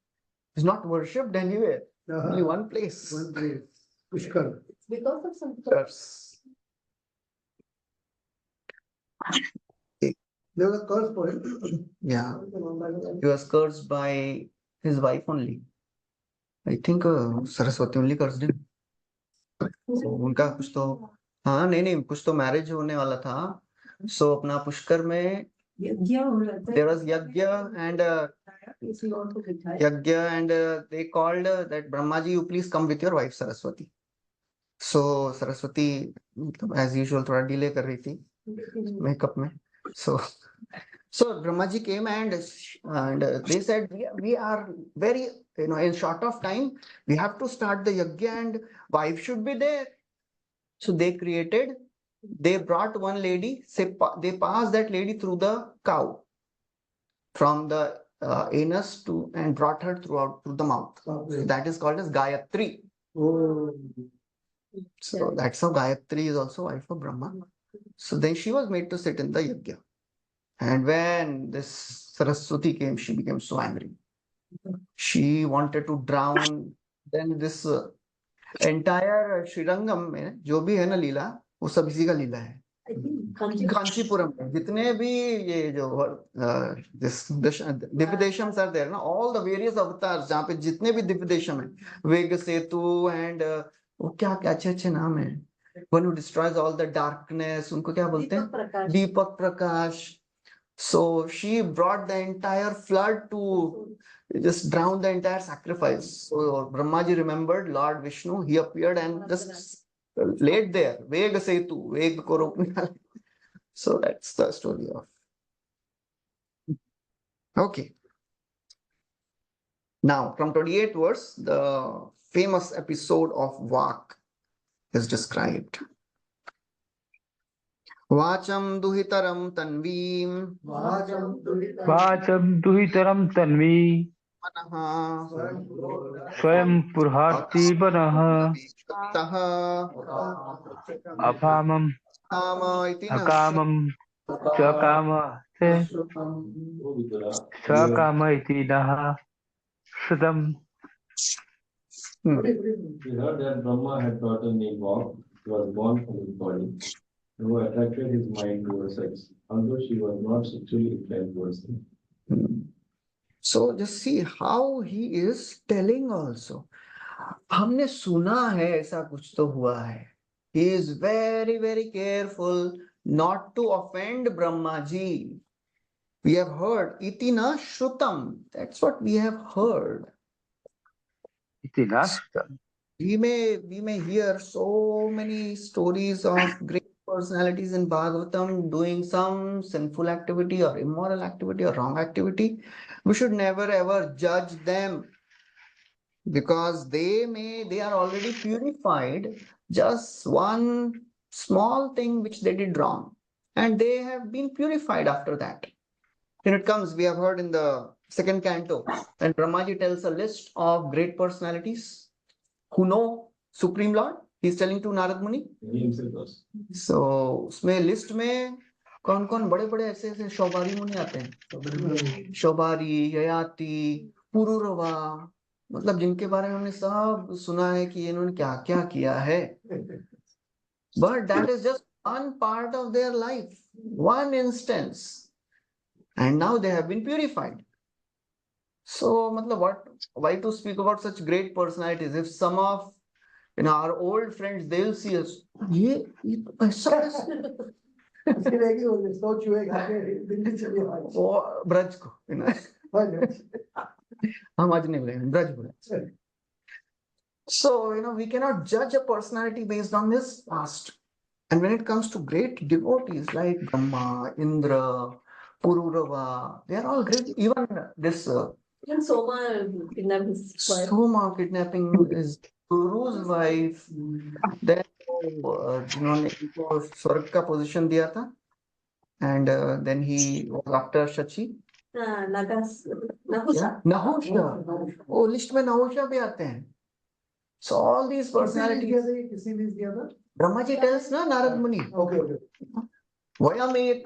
is not worshipped anywhere. Only one place. One place. Pushkar. because of some Curse. There was a curse for him. Yeah. He was cursed by his wife only. I think Saraswati only cursed him. So, उनका कुछ तो हाँ नहीं कुछ तो marriage होने वाला था. So अपना पुष्कर में there was yagya and they called that Brahmaji, you please come with your wife Saraswati. So Saraswati as usual थोड़ा delay कर रही थी makeup में. So Brahmaji came and they said we are very, in short of time we have to start the yagya and wife should be there. So they brought one lady, they passed that lady through the cow from the anus and brought her through the mouth. So that is called as Gayatri. Oh. So that's how Gayatri is also wife of Brahma. So then she was made to sit in the yagya. And when this Saraswati came, she became so angry. She wanted to drown. Then this entire Srirangam में जो भी है ना लीला, वो सब इसी का लीला है. Kanchipuram में जितने भी ये जो दिव्य देशम्स are there ना, all the various avatars जहाँ पे जितने भी दिव्य देशम है, वेग सेतु and वो क्या अच्छे नाम है. One who destroys all the darkness, उनको क्या बोलते हैं? Deepak Prakash. So she brought the entire flood to just drown the entire sacrifice. So Brahmaji remembered Lord Vishnu, he appeared and just laid there. Veg setu, veg ko rokne wale. So that's the story of. Okay. Now, from 28th verse, the famous episode of Vak is described. Vacham duhitaram tanvim वाचं दुहितरं Tanvi manaha स्वयं पुर्हार्ति वनः Taha अपामं Ama iti na अकामं च काम से स्वकाम इति नः श्रुतम्. We heard that Brahma had daughter named Vaibhav, who was born from his body, and who attracted his mind towards sex, although she was not sexually inclined towards him. So just see how he is telling also. हमने सुना है ऐसा कुछ तो हुआ है. He is very, very careful not to offend Brahmaji. We have heard iti na shrutam. That's what we have heard. इति न श्रुतम्. We may hear so many stories of great personalities in Bhagavatam doing some sinful activity or immoral activity or wrong activity. We should never ever judge them because they are already purified. Just one small thing which they did wrong and they have been purified after that. When it comes, we have heard in the second canto, and Brahmaji tells a list of great personalities who know Supreme Lord. He is telling to Narad Muni. He himself was. So उसमें list में कौन कौन बड़े बड़े ऐसे ऐसे शौबारी मुनि आते हैं. शौबारी, ययाति, पुरुरवा, मतलब जिनके बारे में हमने सब सुना है कि इन्होंने क्या क्या किया है. But that is just one part of their life, one instance. And now they have been purified. So, why to speak about such great personalities? If some of our old friends, they'll see us. ये तो ऐसा उसके लिए कि सोच हुए खाके दिल्ली चले आए. वो ब्रज को, हम आज नहीं बोलेंगे, ब्रज बोले. So, we cannot judge a personality based on his past. And when it comes to great devotees like Brahma, Indra, Pururava, they are all great. Even this Even Soma kidnapped his wife. Soma kidnapping is Guru's wife. Then जिन्होंने इनको स्वर्ग का position दिया था, and then he was after Shachi. Nahusha. Nahusha. Oh, list में Nahusha भी आते हैं. So all these personalities. किसी ने दिया था. Brahmaji tells na Narad Muni. Okay. Vayamet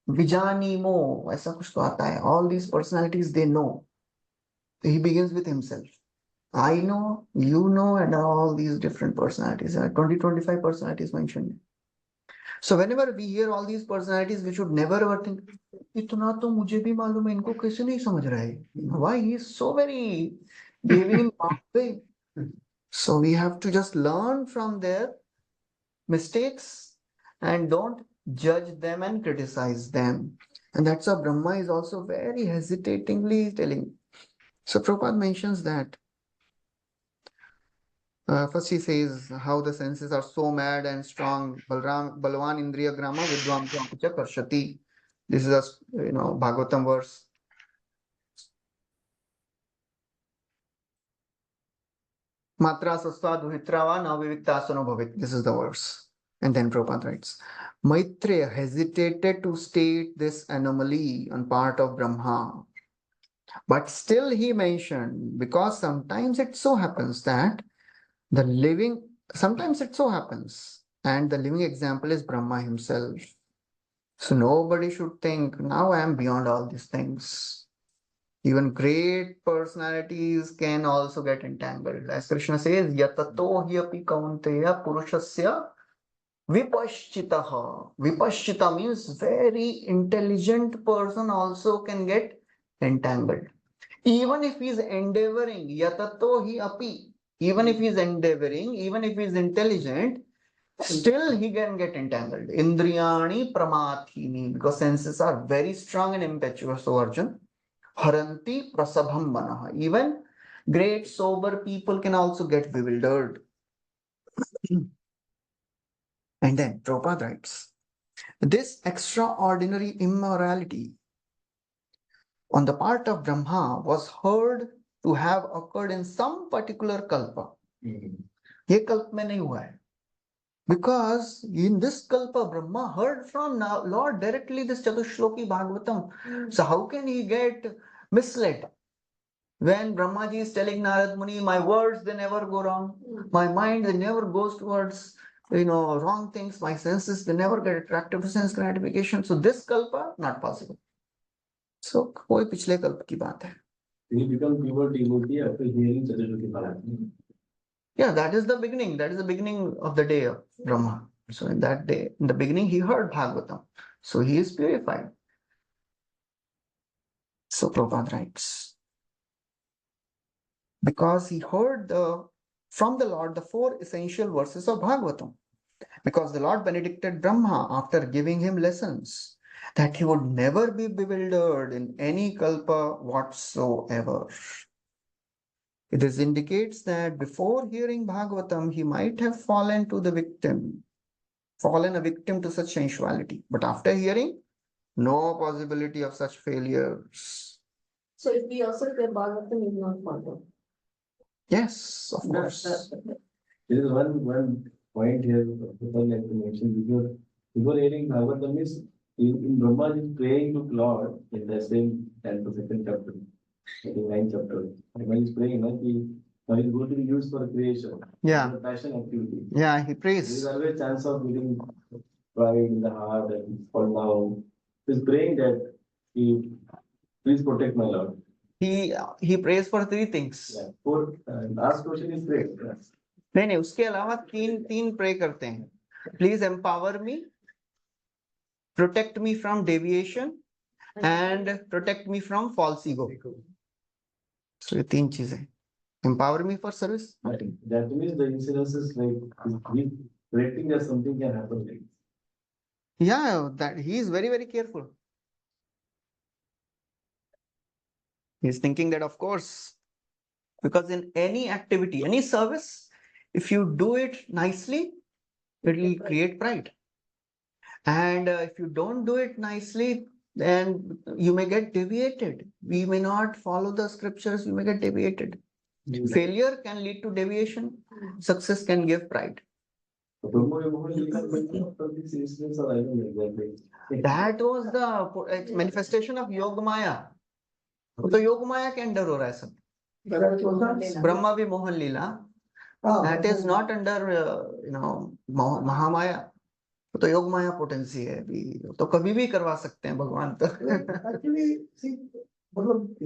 Vijanimo, ऐसा कुछ तो आता है. All these personalities they know. He begins with himself. I know, you know, and all these different personalities. 20-25 personalities mentioned. So whenever we hear all these personalities, we should never ever think, इतना तो मुझे भी मालूम है, इनको कैसे नहीं समझ रहा है? Why he is so very behaving in that way? So we have to just learn from their mistakes and don't judge them and criticize them. And that's how Brahma is also very hesitatingly telling. So Prabhupada mentions that. First he says how the senses are so mad and strong. Balwan Indriya Grama Vidvam Pacha Karshati. This is a Bhagavatam verse. Matra sasva duhitrava naviviktasano bhavit. This is the verse. And then Prabhupada writes, Maitreya hesitated to state this anomaly on part of Brahma. But still he mentioned, because sometimes it so happens that sometimes it so happens, and the living example is Brahma himself. So nobody should think, now I am beyond all these things. Even great personalities can also get entangled. As Krishna says, Yatato hi api kaunteya purushasya vipaschitaha. Vipaschita means very intelligent person also can get entangled. Even if he is endeavoring, yatato hi api, even if he is endeavoring, even if he is intelligent, Still he can get entangled. Indriyani pramathini, because senses are very strong and impetuous, so Arjun. Haranti prasabham manaha. Even great sober people can also get bewildered. And then Prabhupada writes, this extraordinary immorality on the part of Brahma was heard to have occurred in some particular kalpa. ये कल्प में नहीं हुआ है. Because in this kalpa, Brahma heard from Lord directly this Chatushloki Bhagavatam. So how can he get misled? When Brahmaji is telling Narad Muni, my words, they never go wrong. My mind, they never goes towards, wrong things. My senses, they never get attracted to sense gratification. So this kalpa, not possible. So, कोई पिछले कल्प की बात है. He become pure devotee after hearing Chatushloki Bhagavatam. Yeah, that is the beginning. That is the beginning of the day of Brahma. So in that day, in the beginning, he heard Bhagavatam. So he is purified. So Prabhupada writes, because he heard from the Lord the 4 essential verses of Bhagavatam. Because the Lord benedicted Brahma after giving him lessons that he would never be bewildered in any kalpa whatsoever. This indicates that before hearing Bhagavatam, he might have fallen a victim to such sensuality. But after hearing, no possibility of such failures. So if we also hear Bhagavatam is not followed. Yes, of course. There is one point here people like to mention before hearing Bhagavatam is in Brahma is praying to Lord in the same Canto 2nd chapter, in 9th chapter. And when he's praying, now he's going to be used for creation. Yeah. For passion activity. Yeah, he There prays. is always chance of getting pride in the heart and fall down. He's praying that he please protect my Lord. He prays for 3 things. Yeah. For last question is prayer. नहीं, उसके अलावा तीन pray करते हैं. Please empower me, protect me from deviation, and protect me from false ego. So ये 3 चीजें. Empower me for service. That means the incidence is like predicting that something can happen. Like. Yeah, that he is very, very careful. He's thinking that, of course, because in any activity, any service, if you do it nicely, it will create pride. And if you don't do it nicely, then you may get deviated. We may not follow the scriptures, you may get deviated. Failure can lead to deviation. Success can give pride. That was the manifestation of Yoga Maya. तो योग माया के under हो रहा है सब. ब्रह्मा भी मोहन लीला. That is not under Mahamaya. तो योग माया पोटेंसी है अभी. तो कभी भी करवा सकते हैं भगवान तो. Actually, see, मतलब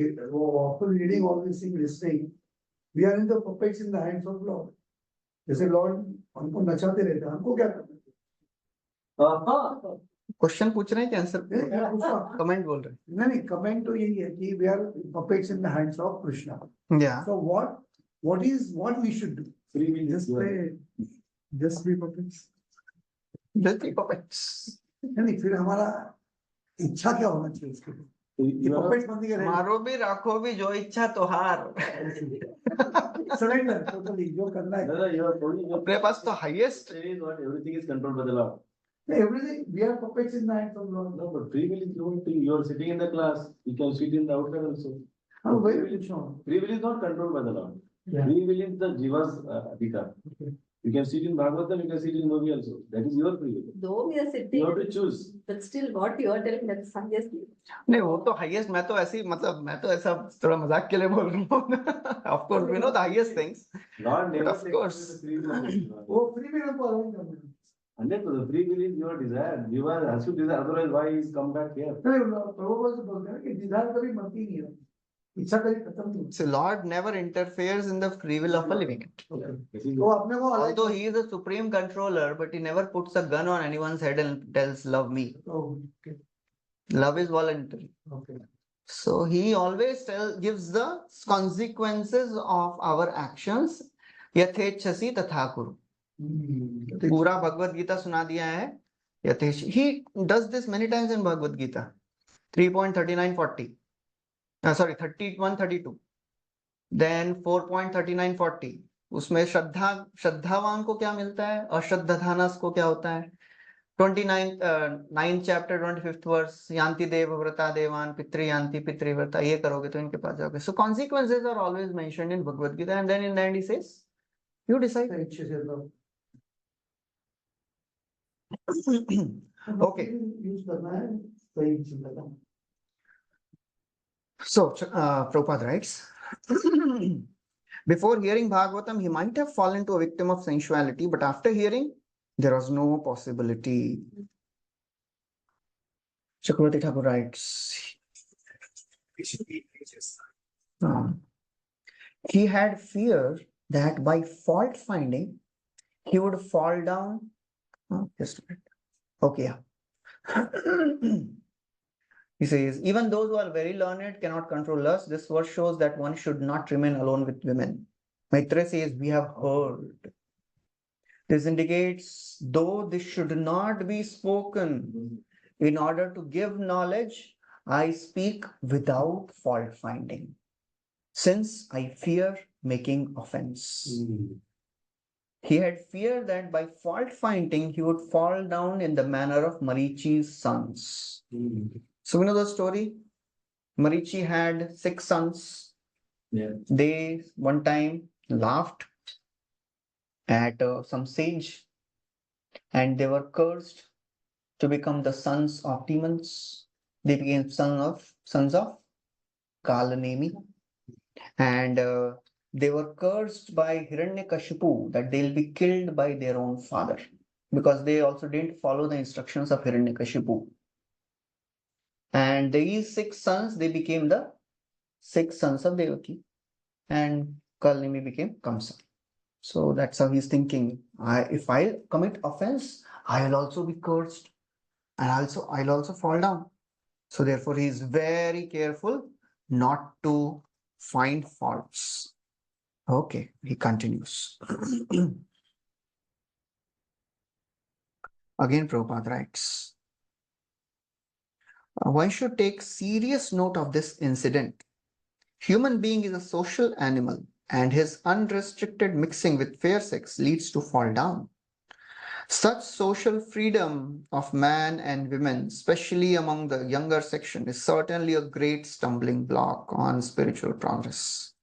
after reading all these things, listening, we are in the puppets in the hands of Lord. जैसे Lord हमको नचाते रहते हैं, हमको क्या करना? क्वेश्चन पूछ रहे हैं कि आंसर कमेंट बोल रहे हैं? नहीं, कमेंट तो यही है कि we are puppets in the hands of Krishna. Yeah. So what we should do? Free will Just play, just be puppets. Just be puppets. नहीं, फिर हमारा इच्छा क्या होना चाहिए इसके लिए? Puppets बंदी का मारो भी राखो भी जो इच्छा तो हार. surrender totally, जो करना है. अपने पास तो highest. Everything is controlled by the Lord. Everything, we are puppets in the hands of Lord. No, but free will is your thing. You are sitting in the class. You can sit in the outside also. How very will shown? Free will is not controlled by the Lord. Yeah. Free will is the Jiva's adhikar. Okay. You can sit in Bhagavatam, you can sit in movie also. That is your free will. Though we are sitting, You have to choose. but still what you are telling, that's highest. नहीं वो तो highest. मैं तो ऐसी मतलब मैं तो ऐसा थोड़ा मजाक के लिए बोल रहा हूँ. Of course we know the highest things. Lord never Of course. takes the free will. वो free will हमको allow करना है. 100% free will is your desire. Jiva has to desire. Otherwise, why is come back here? Prabhupada से बोलते हैं कि desire कभी मरती नहीं है. इच्छा कभी खत्म नहीं होती. So Lord never interferes in the free will of a living entity. वो अपने को allow Although he is the supreme controller, but he never puts a gun on anyone's head and tells, love me. Oh, okay. Love is voluntary. Okay. So he always gives the consequences of our actions. Yathechasi tatha kuru. पूरा भगवत गीता सुना दिया है यथेश. He does this many times in Bhagavad Gita. 3.3940. Sorry, 31-32. Then 4.3940. उसमें श्रद्धावान को क्या मिलता है, अश्रद्धाधानस को क्या होता है. 9th chapter 25th verse, यांति देव व्रता देवान पितृ यांति पितृव्रता. ये करोगे तो इनके पास जाओगे. So consequences are always mentioned in Bhagavad Gita, and then in the end he says, you decide. Okay. So Prabhupada writes, before hearing Bhagavatam, he might have fallen to a victim of sensuality, but after hearing, there was no possibility. Chakravarti Thakur writes, he had fear that by fault finding, he would fall down. Just a minute. Okay, yeah. He says, even those who are very learned cannot control lust. This verse shows that one should not remain alone with women. Maitreya says, we have heard. This indicates, though this should not be spoken, in order to give knowledge, I speak without fault finding, since I fear making offense. He had fear that by fault finding, he would fall down in the manner of Marichi's sons. So we know the story. Marichi had 6 sons. Yeah. They one time laughed at some sage, and they were cursed to become the sons of demons. They became sons of Kalanemi, and they were cursed by Hiranyakashipu that they'll be killed by their own father, because they also didn't follow the instructions of Hiranyakashipu. And these 6 sons, they became the 6 sons of Devaki, and Kalanemi became Kamsa. So that's how he's thinking. If I commit offense, I will also be cursed, and I'll also fall down. So therefore, he is very careful not to find faults. Okay, he continues. Again, Prabhupada writes, one should take serious note of this incident. Human being is a social animal, and his unrestricted mixing with fair sex leads to fall down. Such social freedom of man and women, especially among the younger section, is certainly a great stumbling block on spiritual progress.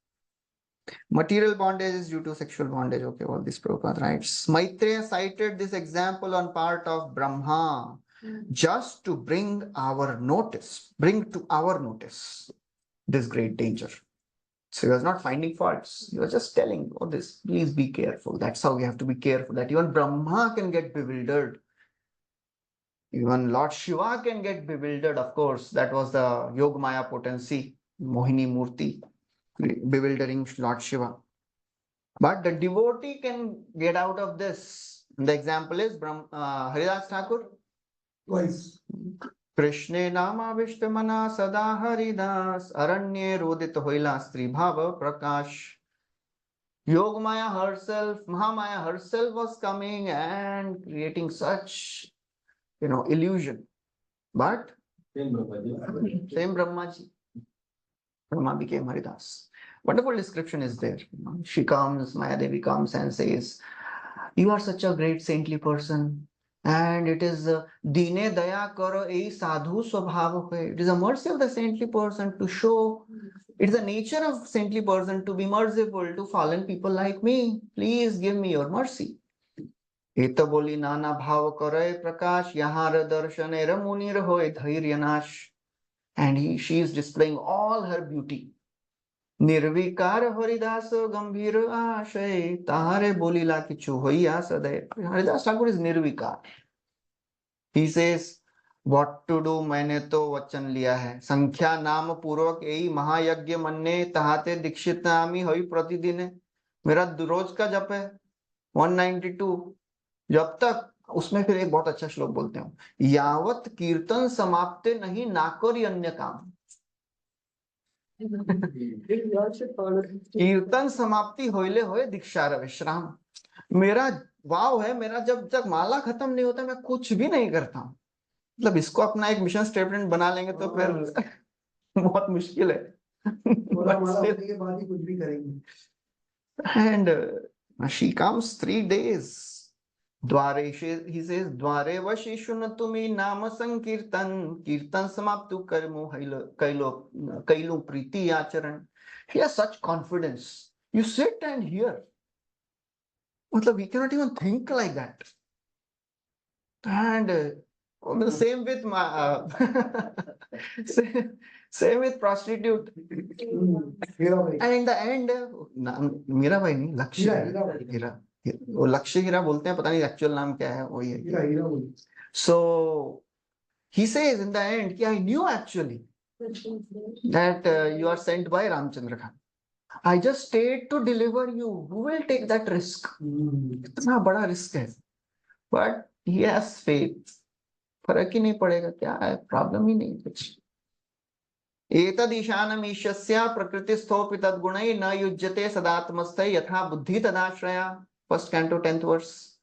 Material bondage is due to sexual bondage. Okay, all this Prabhupada writes. Maitreya cited this example on part of Brahma just to bring to our notice this great danger. So he was not finding faults. He was just telling, oh, this, please be careful. That's how we have to be careful, that even Brahma can get bewildered. Even Lord Shiva can get bewildered. Of course, that was the Yogamaya potency, Mohini Murti, bewildering Lord Shiva. But the devotee can get out of this. The example is Haridas Thakur. Twice. Krishne nama Vishtamana Sada Haridas Aranye Rodit Hoila Stri Bhava Prakash. Yogamaya herself, Mahamaya herself was coming and creating such, illusion. But same Brahmaji. Brahma became Haridas. Wonderful description is there. She comes, Maya Devi comes and says, you are such a great saintly person. And it is Dine Daya Karo Ei Sadhu Swabhav. It is a mercy of the saintly person to show. It is the nature of saintly person to be merciful to fallen people like me. Please give me your mercy. Eta boli nana bhav karay prakash yahar darshane ramunir hoy dhairyanash. And she is displaying all her beauty. Nirvikar Haridas Gambhir Ashay Tahare Bolila Kichu Hoya Saday. Haridas Thakur is Nirvikar. He says, what to do, मैंने तो वचन लिया है. संख्या नाम पूर्वक यही महायज्ञ मन्ने तहाते दीक्षित नामी होई प्रतिदिन. मेरा रोज का जप है 192. जब तक उसमें फिर एक बहुत अच्छा श्लोक बोलते हैं, यावत कीर्तन समाप्ते नहीं नाकोरी अन्य काम. कीर्तन समाप्ति होइले होए दीक्षार विश्राम. मेरा वाव है मेरा, जब तक माला खत्म नहीं होता मैं कुछ भी नहीं करता हूँ। मतलब इसको अपना एक मिशन स्टेटमेंट बना लेंगे तो फिर बहुत मुश्किल है। पूरा But माला still, होने के बाद ही कुछ भी करेंगे। and she comes 3 days. द्वारे, he says, द्वारे वशिषु न तुम्ही नाम संकीर्तन, कीर्तन समाप्तु कर्मो कैलो प्रीति आचरण. He has such confidence. You sit and hear. मतलब we cannot even think like that. And same with my same with prostitute. And in the end, Mirabai नहीं, लक्ष्य हीरा, वो लक्ष्य हीरा बोलते हैं, पता नहीं एक्चुअल नाम क्या है, वही है. So he says in the end, I knew actually that you are sent by Ramchandra Khan. I just stayed to deliver you. Who will take that risk? इतना बड़ा रिस्क है. But he has faith. फर्क ही नहीं पड़ेगा, क्या है, problem ही नहीं कुछ. एतदीशानमीशस्य प्रकृतिस्थोपि तद्गुणैः न युज्यते सदात्मस्थैः यथा बुद्धि तदाश्रया. First canto, 10th verse.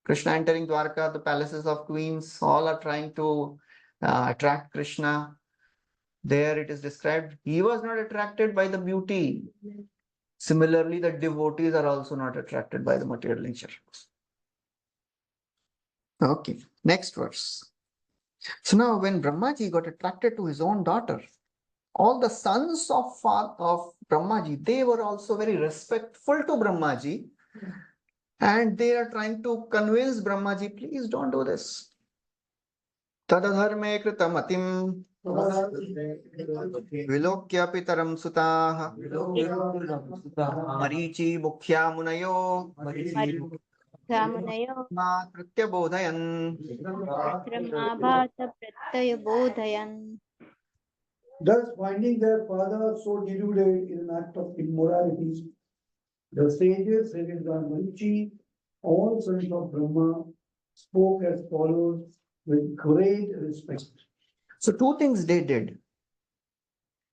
Krishna entering Dwarka, the palaces of queens, all are trying to attract Krishna. There it is described, he was not attracted by the beauty. Similarly, the devotees are also not attracted by the material nature. Okay, next verse. So now when Brahmaji got attracted to his own daughter, all the sons of Brahmaji, they were also very respectful to Brahmaji. And they are trying to convince Brahmaji, please don't do this. Tadadharme kritamatim vilokya pitaram sutaha marichi mukhya munayo Ramunayo kritya bodhayan. Pratramabhata Pratyaya Bodhayan. Thus finding their father so deluded in an act of immorality, the sages, headed by Marichi, all sons of Brahma, spoke as follows with great respect. So 2 things they did.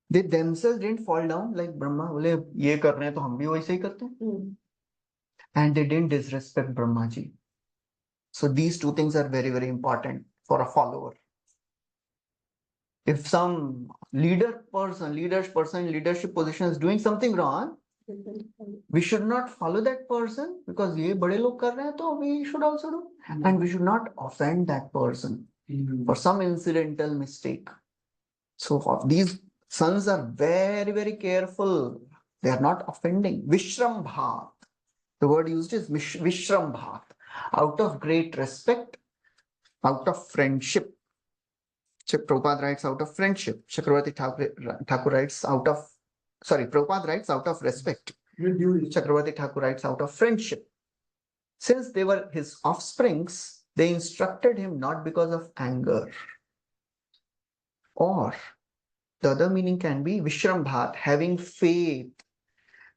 They themselves didn't fall down like Brahma, बोले ये कर रहे हैं तो हम भी वैसे ही करते हैं. And they didn't disrespect Brahmaji. So these 2 things are very, very important for a follower. If some leadership person, leadership position is doing something wrong, we should not follow that person because ये बड़े लोग कर रहे हैं तो we should also do. And we should not offend that person for some incidental mistake. So these sons are very, very careful. They are not offending. Vishrambhat. The word used is Vishrambhat. Out of great respect, out of friendship. Prabhupada writes out of friendship. Chakravarti Thakur writes out of, Prabhupada writes out of respect. Chakravarti Thakur writes out of friendship. Since they were his offsprings, they instructed him not because of anger. Or the other meaning can be Vishrambhat, having faith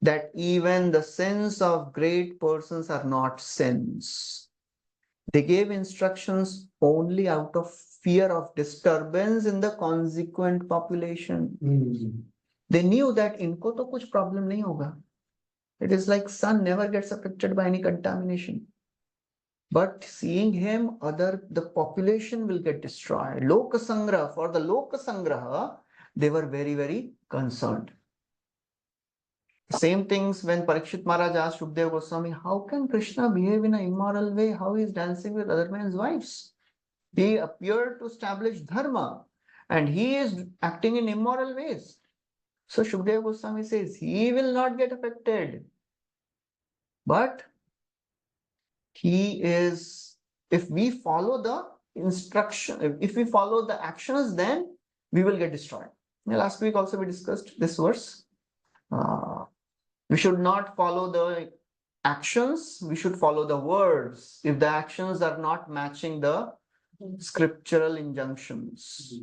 that even the sins of great persons are not sins. They gave instructions only out of fear of disturbance in the consequent population. They knew that इनको तो कुछ problem नहीं होगा. It is like sun never gets affected by any contamination. But seeing him, the population will get destroyed. Loka Sangraha, for the Loka Sangraha, they were very, very concerned. Same things when Parikshit Maharaj asked Shukdev Goswami, how can Krishna behave in an immoral way? How he is dancing with other men's wives? He appeared to establish dharma and he is acting in immoral ways. So Shukdev Goswami says, he will not get affected. But he is, if we follow the instruction, if we follow the actions, then we will get destroyed. Last week also we discussed this verse. We should not follow the actions, we should follow the words if the actions are not matching the scriptural injunctions.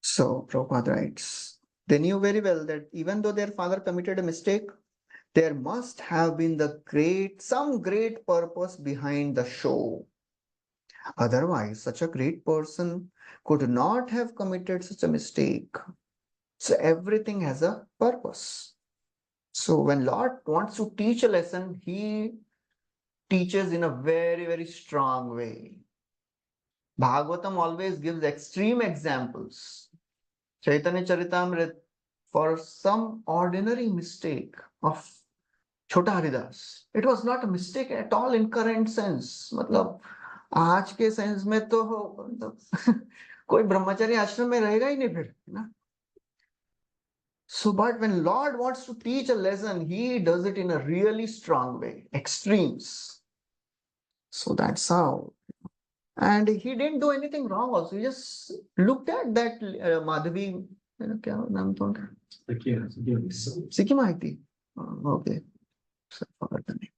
So Prabhupada writes, they knew very well that even though their father committed a mistake, there must have been some great purpose behind the show. Otherwise, such a great person could not have committed such a mistake. So everything has a purpose. So when Lord wants to teach a lesson, he teaches in a very, very strong way. Bhagavatam always gives extreme examples. Chaitanya Charitamrita, for some ordinary mistake of Chota Haridas, it was not a mistake at all in current sense. मतलब आज के sense में तो कोई ब्रह्मचारी आश्रम में रहेगा ही नहीं फिर, ना? So, but when Lord wants to teach a lesson, he does it in a really strong way, extremes. So that's how. And he didn't do anything wrong also. He just looked at that Madhavi, क्या नाम था उनका? Sikhi Mahiti. Okay. So, forgot the name.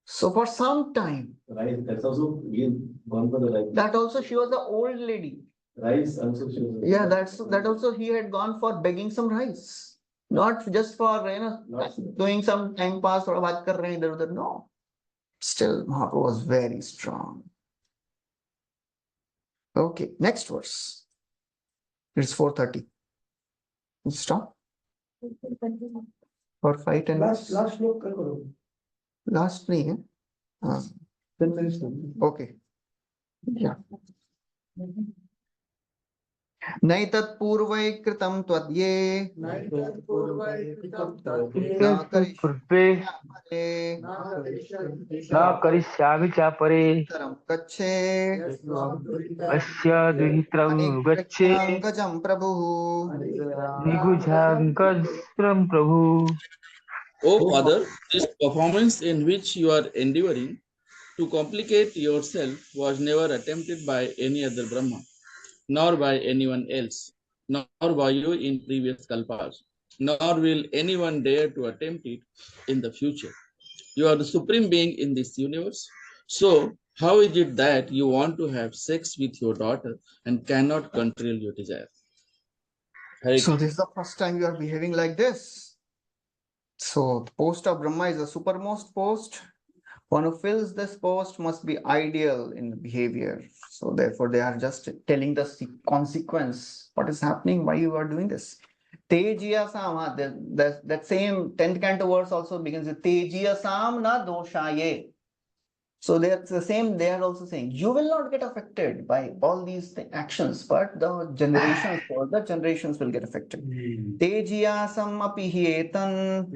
So for some time. Right, that's also gone for the right. That also she was the old lady. Rice also she was. Yeah, that also he had gone for begging some rice. Not just for doing some time pass or baat kar rahe idhar udhar. No. Still, Mahaprabhu was very strong. Okay, next verse. It's 4:30. We'll stop. For 5, 10 minutes. Last श्लोक कर करो. Last नहीं है. हाँ. 10 minutes. Okay. Yeah. नहीं तत्पूर्वै कृतं त्वद्ये न कृते न करिष्यामि च परे उत्तरं गच्छे अस्य दुहित्रं गच्छे गजं प्रभुः निगुझाङ्गस्त्रं प्रभु. O Father, this performance in which you are endeavoring to complicate yourself was never attempted by any other Brahma, nor by anyone else, nor by you in previous kalpas, nor will anyone dare to attempt it in the future. You are the supreme being in this universe. So, how is it that you want to have sex with your daughter and cannot control your desire? So this is the first time you are behaving like this. So the post of Brahma is the supermost post. One who fills this post must be ideal in behavior. So therefore they are just telling the consequence. What is happening? Why you are doing this? Tejiyasam, that same 10th canto verse also begins with Tejiyasam na doshaye. So that's the same, they are also saying, you will not get affected by all these actions, but the generations, further generations will get affected. Tejiyasam apihyetan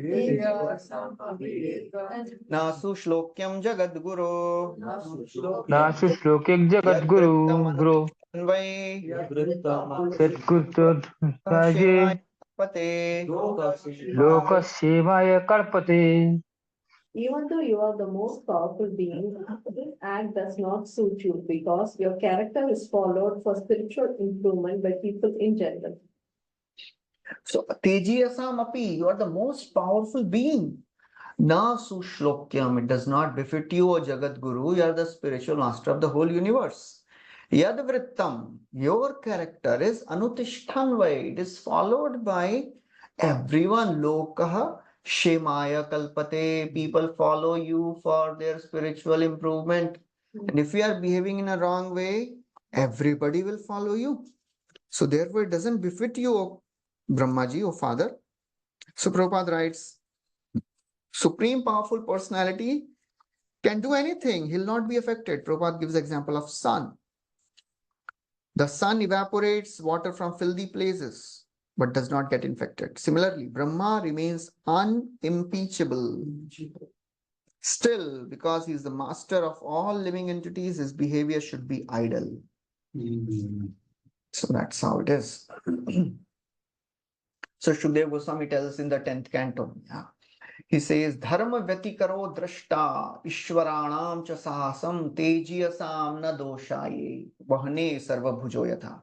nasu shlokyam jagadguru नासु श्लोके जगद्गुरु गुरु सत्कृतोद्धाये लोकसेवाय कल्पते. Even though you are the most powerful being, this act does not suit you because your character is followed for spiritual improvement by people in general. So, Tejiyasam api, you are the most powerful being. Na sushlokyam, it does not befit you, O Jagat Guru, you are the spiritual master of the whole universe. Yad vrittam, your character is anutishtanvai, it is followed by everyone. Lokaha shemaya kalpate, people follow you for their spiritual improvement. And if you are behaving in a wrong way, everybody will follow you. So therefore it doesn't befit you, O Brahmaji, O Father. So Prabhupada writes, Supreme powerful personality can do anything. He'll not be affected. Prabhupada gives example of sun. The sun evaporates water from filthy places, but does not get infected. Similarly, Brahma remains unimpeachable. Still, because he is the master of all living entities, his behavior should be idle. So that's how it is. So Shukdev Goswami tells in the 10th canto, he says, Dharma vyatikaro drashta ishwaranam cha sahasam tejiyasam na doshaye vahane sarva bhujo yatha.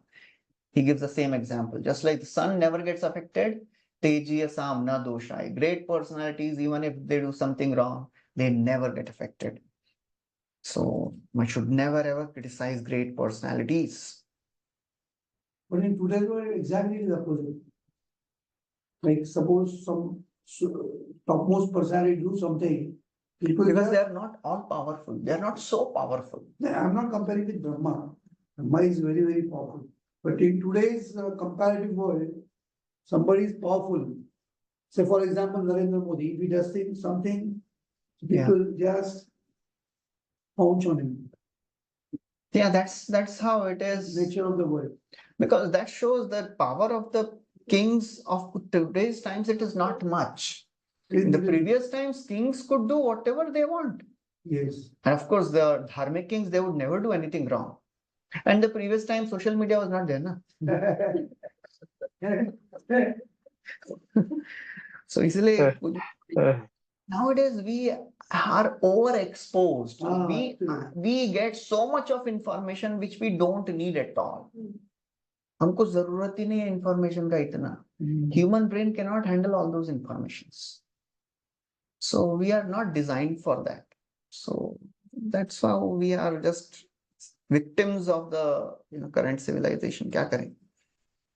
He gives the same example. Just like the sun never gets affected, tejiyasam na doshaye. Great personalities, even if they do something wrong, they never get affected. So one should never ever criticize great personalities. But in today's world, exactly the opposite. Like suppose some topmost personality do something, people because they are not all powerful. They are not so powerful. I'm not comparing with Brahma. Brahma is very, very powerful. But in today's comparative world, somebody is powerful. Say, for example, Narendra Modi, if he does something, Yeah. people just pounce on him. Yeah, that's how it is. Nature of the world. Because that shows the power of the kings of today's times. It is not much. In the previous times, kings could do whatever they want. Yes. And of course, the dharmic kings, they would never do anything wrong. And the previous time, social media was not there, na? So इसलिए nowadays we are overexposed. We get so much of information which we don't need at all. हमको जरूरत ही नहीं है information का इतना. Human brain cannot handle all those informations. So we are not designed for that. So that's how we are just victims of the current civilization. क्या करें?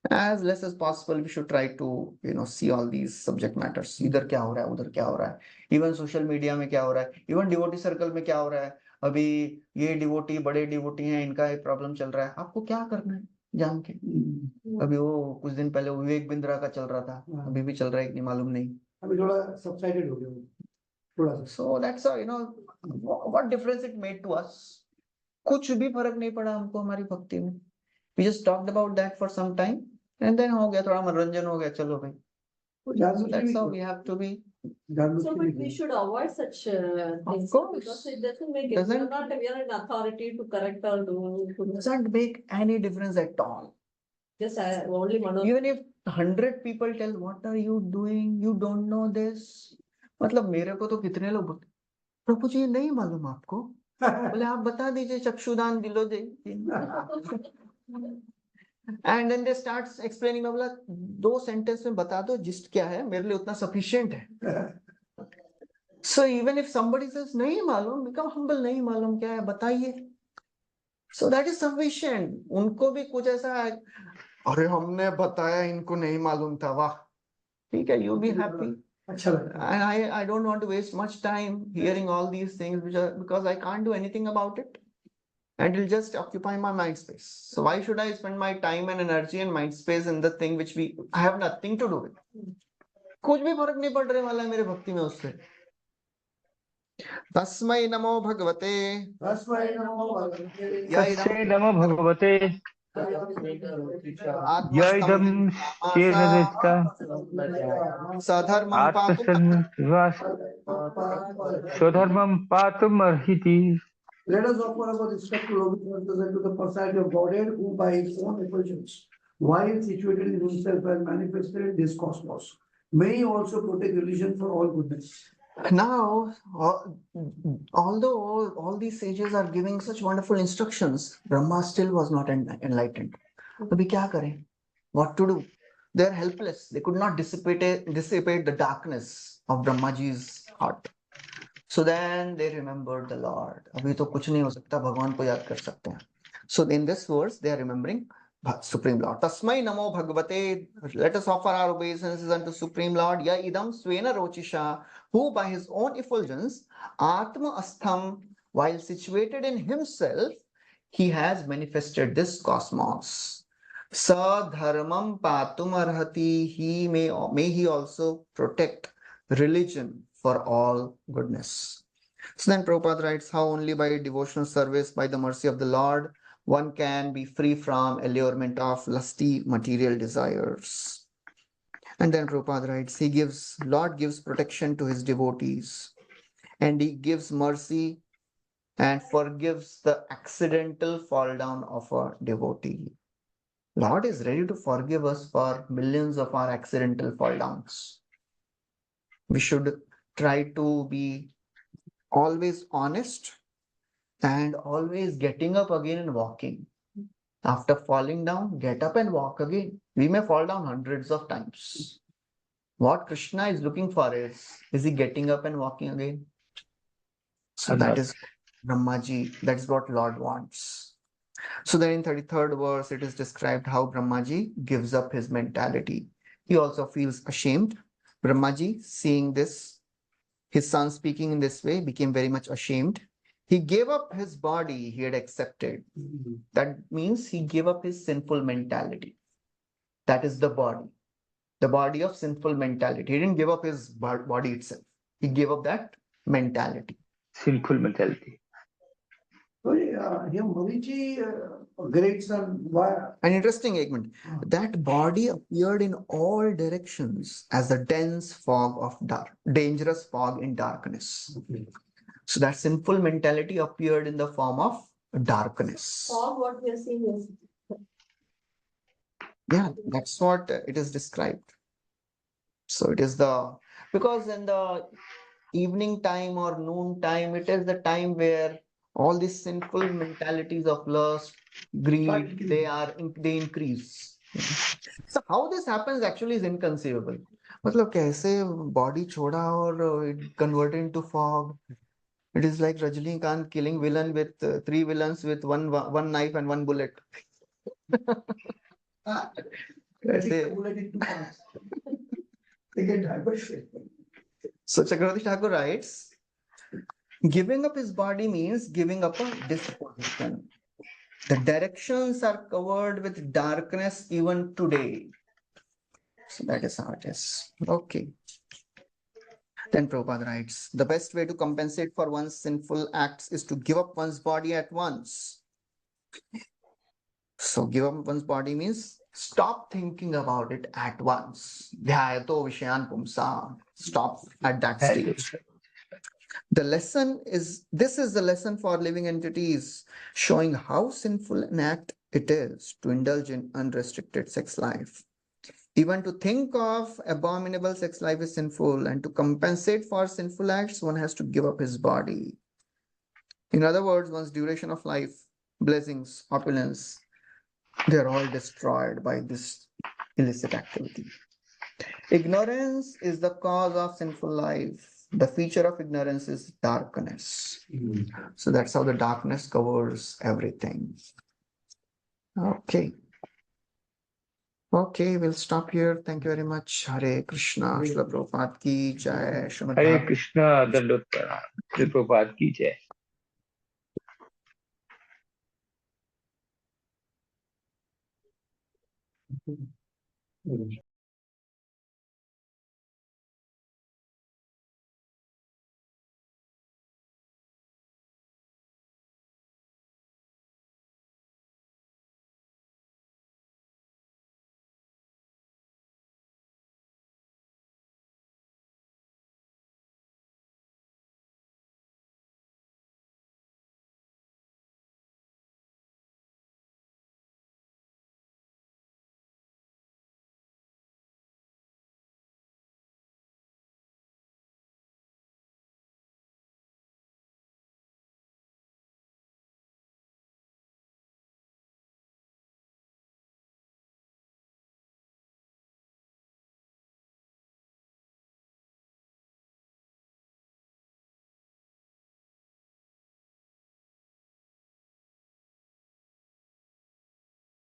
As less as possible, we should try to see all these subject matters. इधर क्या हो रहा है, उधर क्या हो रहा है, even social media में क्या हो रहा है, even devotee circle में क्या हो रहा है. अभी ये devotee बड़े devotee हैं, इनका एक problem चल रहा है. आपको क्या करना है जान के? अभी वो कुछ दिन पहले विवेक बिंद्रा का चल रहा था, अभी भी चल रहा है कि नहीं मालूम नहीं. अभी थोड़ा subsided हो गया थोड़ा सा. So that's how what difference it made to us. कुछ भी फर्क नहीं पड़ा हमको हमारी भक्ति में. We just talked about that for some time. And then हो गया थोड़ा मनोरंजन हो गया चलो भाई. So that's how we have to be. So, but we should avoid such things because it doesn't make it. We are an authority to correct or do. Doesn't make any difference at all. Just only one. Even if 100 people tell, what are you doing? You don't know this. मतलब मेरे को तो कितने लोग बोलते, प्रभु जी नहीं मालूम आपको? बोले आप बता दीजिए चक्षुदान दिलो दे. And then they start explaining, मैं बोला 2 sentences में बता दो जिस्ट क्या है, मेरे लिए उतना sufficient है. So even if somebody says नहीं मालूम, become humble, नहीं मालूम क्या है बताइए. So that is sufficient. उनको भी कुछ ऐसा है, अरे हमने बताया इनको नहीं मालूम था, वाह ठीक है, you be happy. And I don't want to waste much time hearing all these things because I can't do anything about it. And it'll just occupy my mind space. So why should I spend my time and energy and mind space in the thing which I have nothing to do with? कुछ भी फर्क नहीं पड़ रहे वाला है मेरे भक्ति में उससे. तस्मै नमो भगवते. तस्मै नमो भगवते. यैदं शेषदृष्टा स्वधर्मं पातुमर्हति. Let us offer our respect to Lord and to the personality of Godhead, who by his own effulgence, while situated in himself, has manifested this cosmos. May he also protect religion for all goodness. Now, although all these sages are giving such wonderful instructions, Brahma still was not enlightened. Abhi kya kare? What to do? They are helpless. They could not dissipate the darkness of Brahmaji's heart. So then they remembered the Lord. Abhi to kuch nahi ho sakta, Bhagwan ko yaad kar sakte hain. So in this verse, they are remembering Supreme Lord. Tasmai namo bhagavate. Let us offer our obeisances unto Supreme Lord. Ya idam svena rochisha, who by his own effulgence, Atma Astham, while situated in himself, he has manifested this cosmos. Sa dharmam patum arhati. He may he also protect religion for all goodness. So then Prabhupada writes how only by devotional service, by the mercy of the Lord, one can be free from allurement of lusty material desires. And then Prabhupada writes, Lord gives protection to his devotees, and he gives mercy and forgives the accidental fall down of a devotee. Lord is ready to forgive us for millions of our accidental fall downs. We should try to be always honest and always getting up again and walking. After falling down, get up and walk again. We may fall down hundreds of times. What Krishna is looking for is he getting up and walking again? So that is Brahmaji. That's what Lord wants. So then in 33rd verse, it is described how Brahmaji gives up his mentality. He also feels ashamed. Brahmaji, seeing this, his son speaking in this way, became very much ashamed. He gave up his body he had accepted. That means he gave up his sinful mentality. That is the body. the body of sinful mentality. He didn't give up his body itself. He gave up that mentality. Sinful mentality. So, here Marichi, great son, why? An interesting statement. That body appeared in all directions as a dense fog of dangerous fog in darkness. So that sinful mentality appeared in the form of darkness. Fog, what we are seeing is. Yeah, that's what it is described. So it is because in the evening time or noon time, it is the time where all these sinful mentalities of lust, greed, they increase. So how this happens actually is inconceivable. मतलब कैसे body छोड़ा और it converted into fog. It is like Rajnikant killing villain with 3 villains with one knife and 1 bullet. कैसे? Bullet in 2 parts. They get diverted. So Chakravarti Thakur writes, giving up his body means giving up a disposition. The directions are covered with darkness even today. So that is how it is. Okay. Then Prabhupada writes, the best way to compensate for one's sinful acts is to give up one's body at once. So give up one's body means stop thinking about it at once. Dhyayato vishayan pumsa. Stop at that stage. This is the lesson for living entities, showing how sinful an act it is to indulge in unrestricted sex life. Even to think of abominable sex life is sinful, and to compensate for sinful acts, one has to give up his body. In other words, one's duration of life, blessings, opulence, they are all destroyed by this illicit activity. Ignorance is the cause of sinful life. The feature of ignorance is darkness. So that's how the darkness covers everything. Okay. Okay, we'll stop here. Thank you very much. Hare Krishna. Srila Prabhupada ki jai. Srimad Hare Bhagavatam. Krishna, Dandot Pranam. Shri Prabhupada ki jai.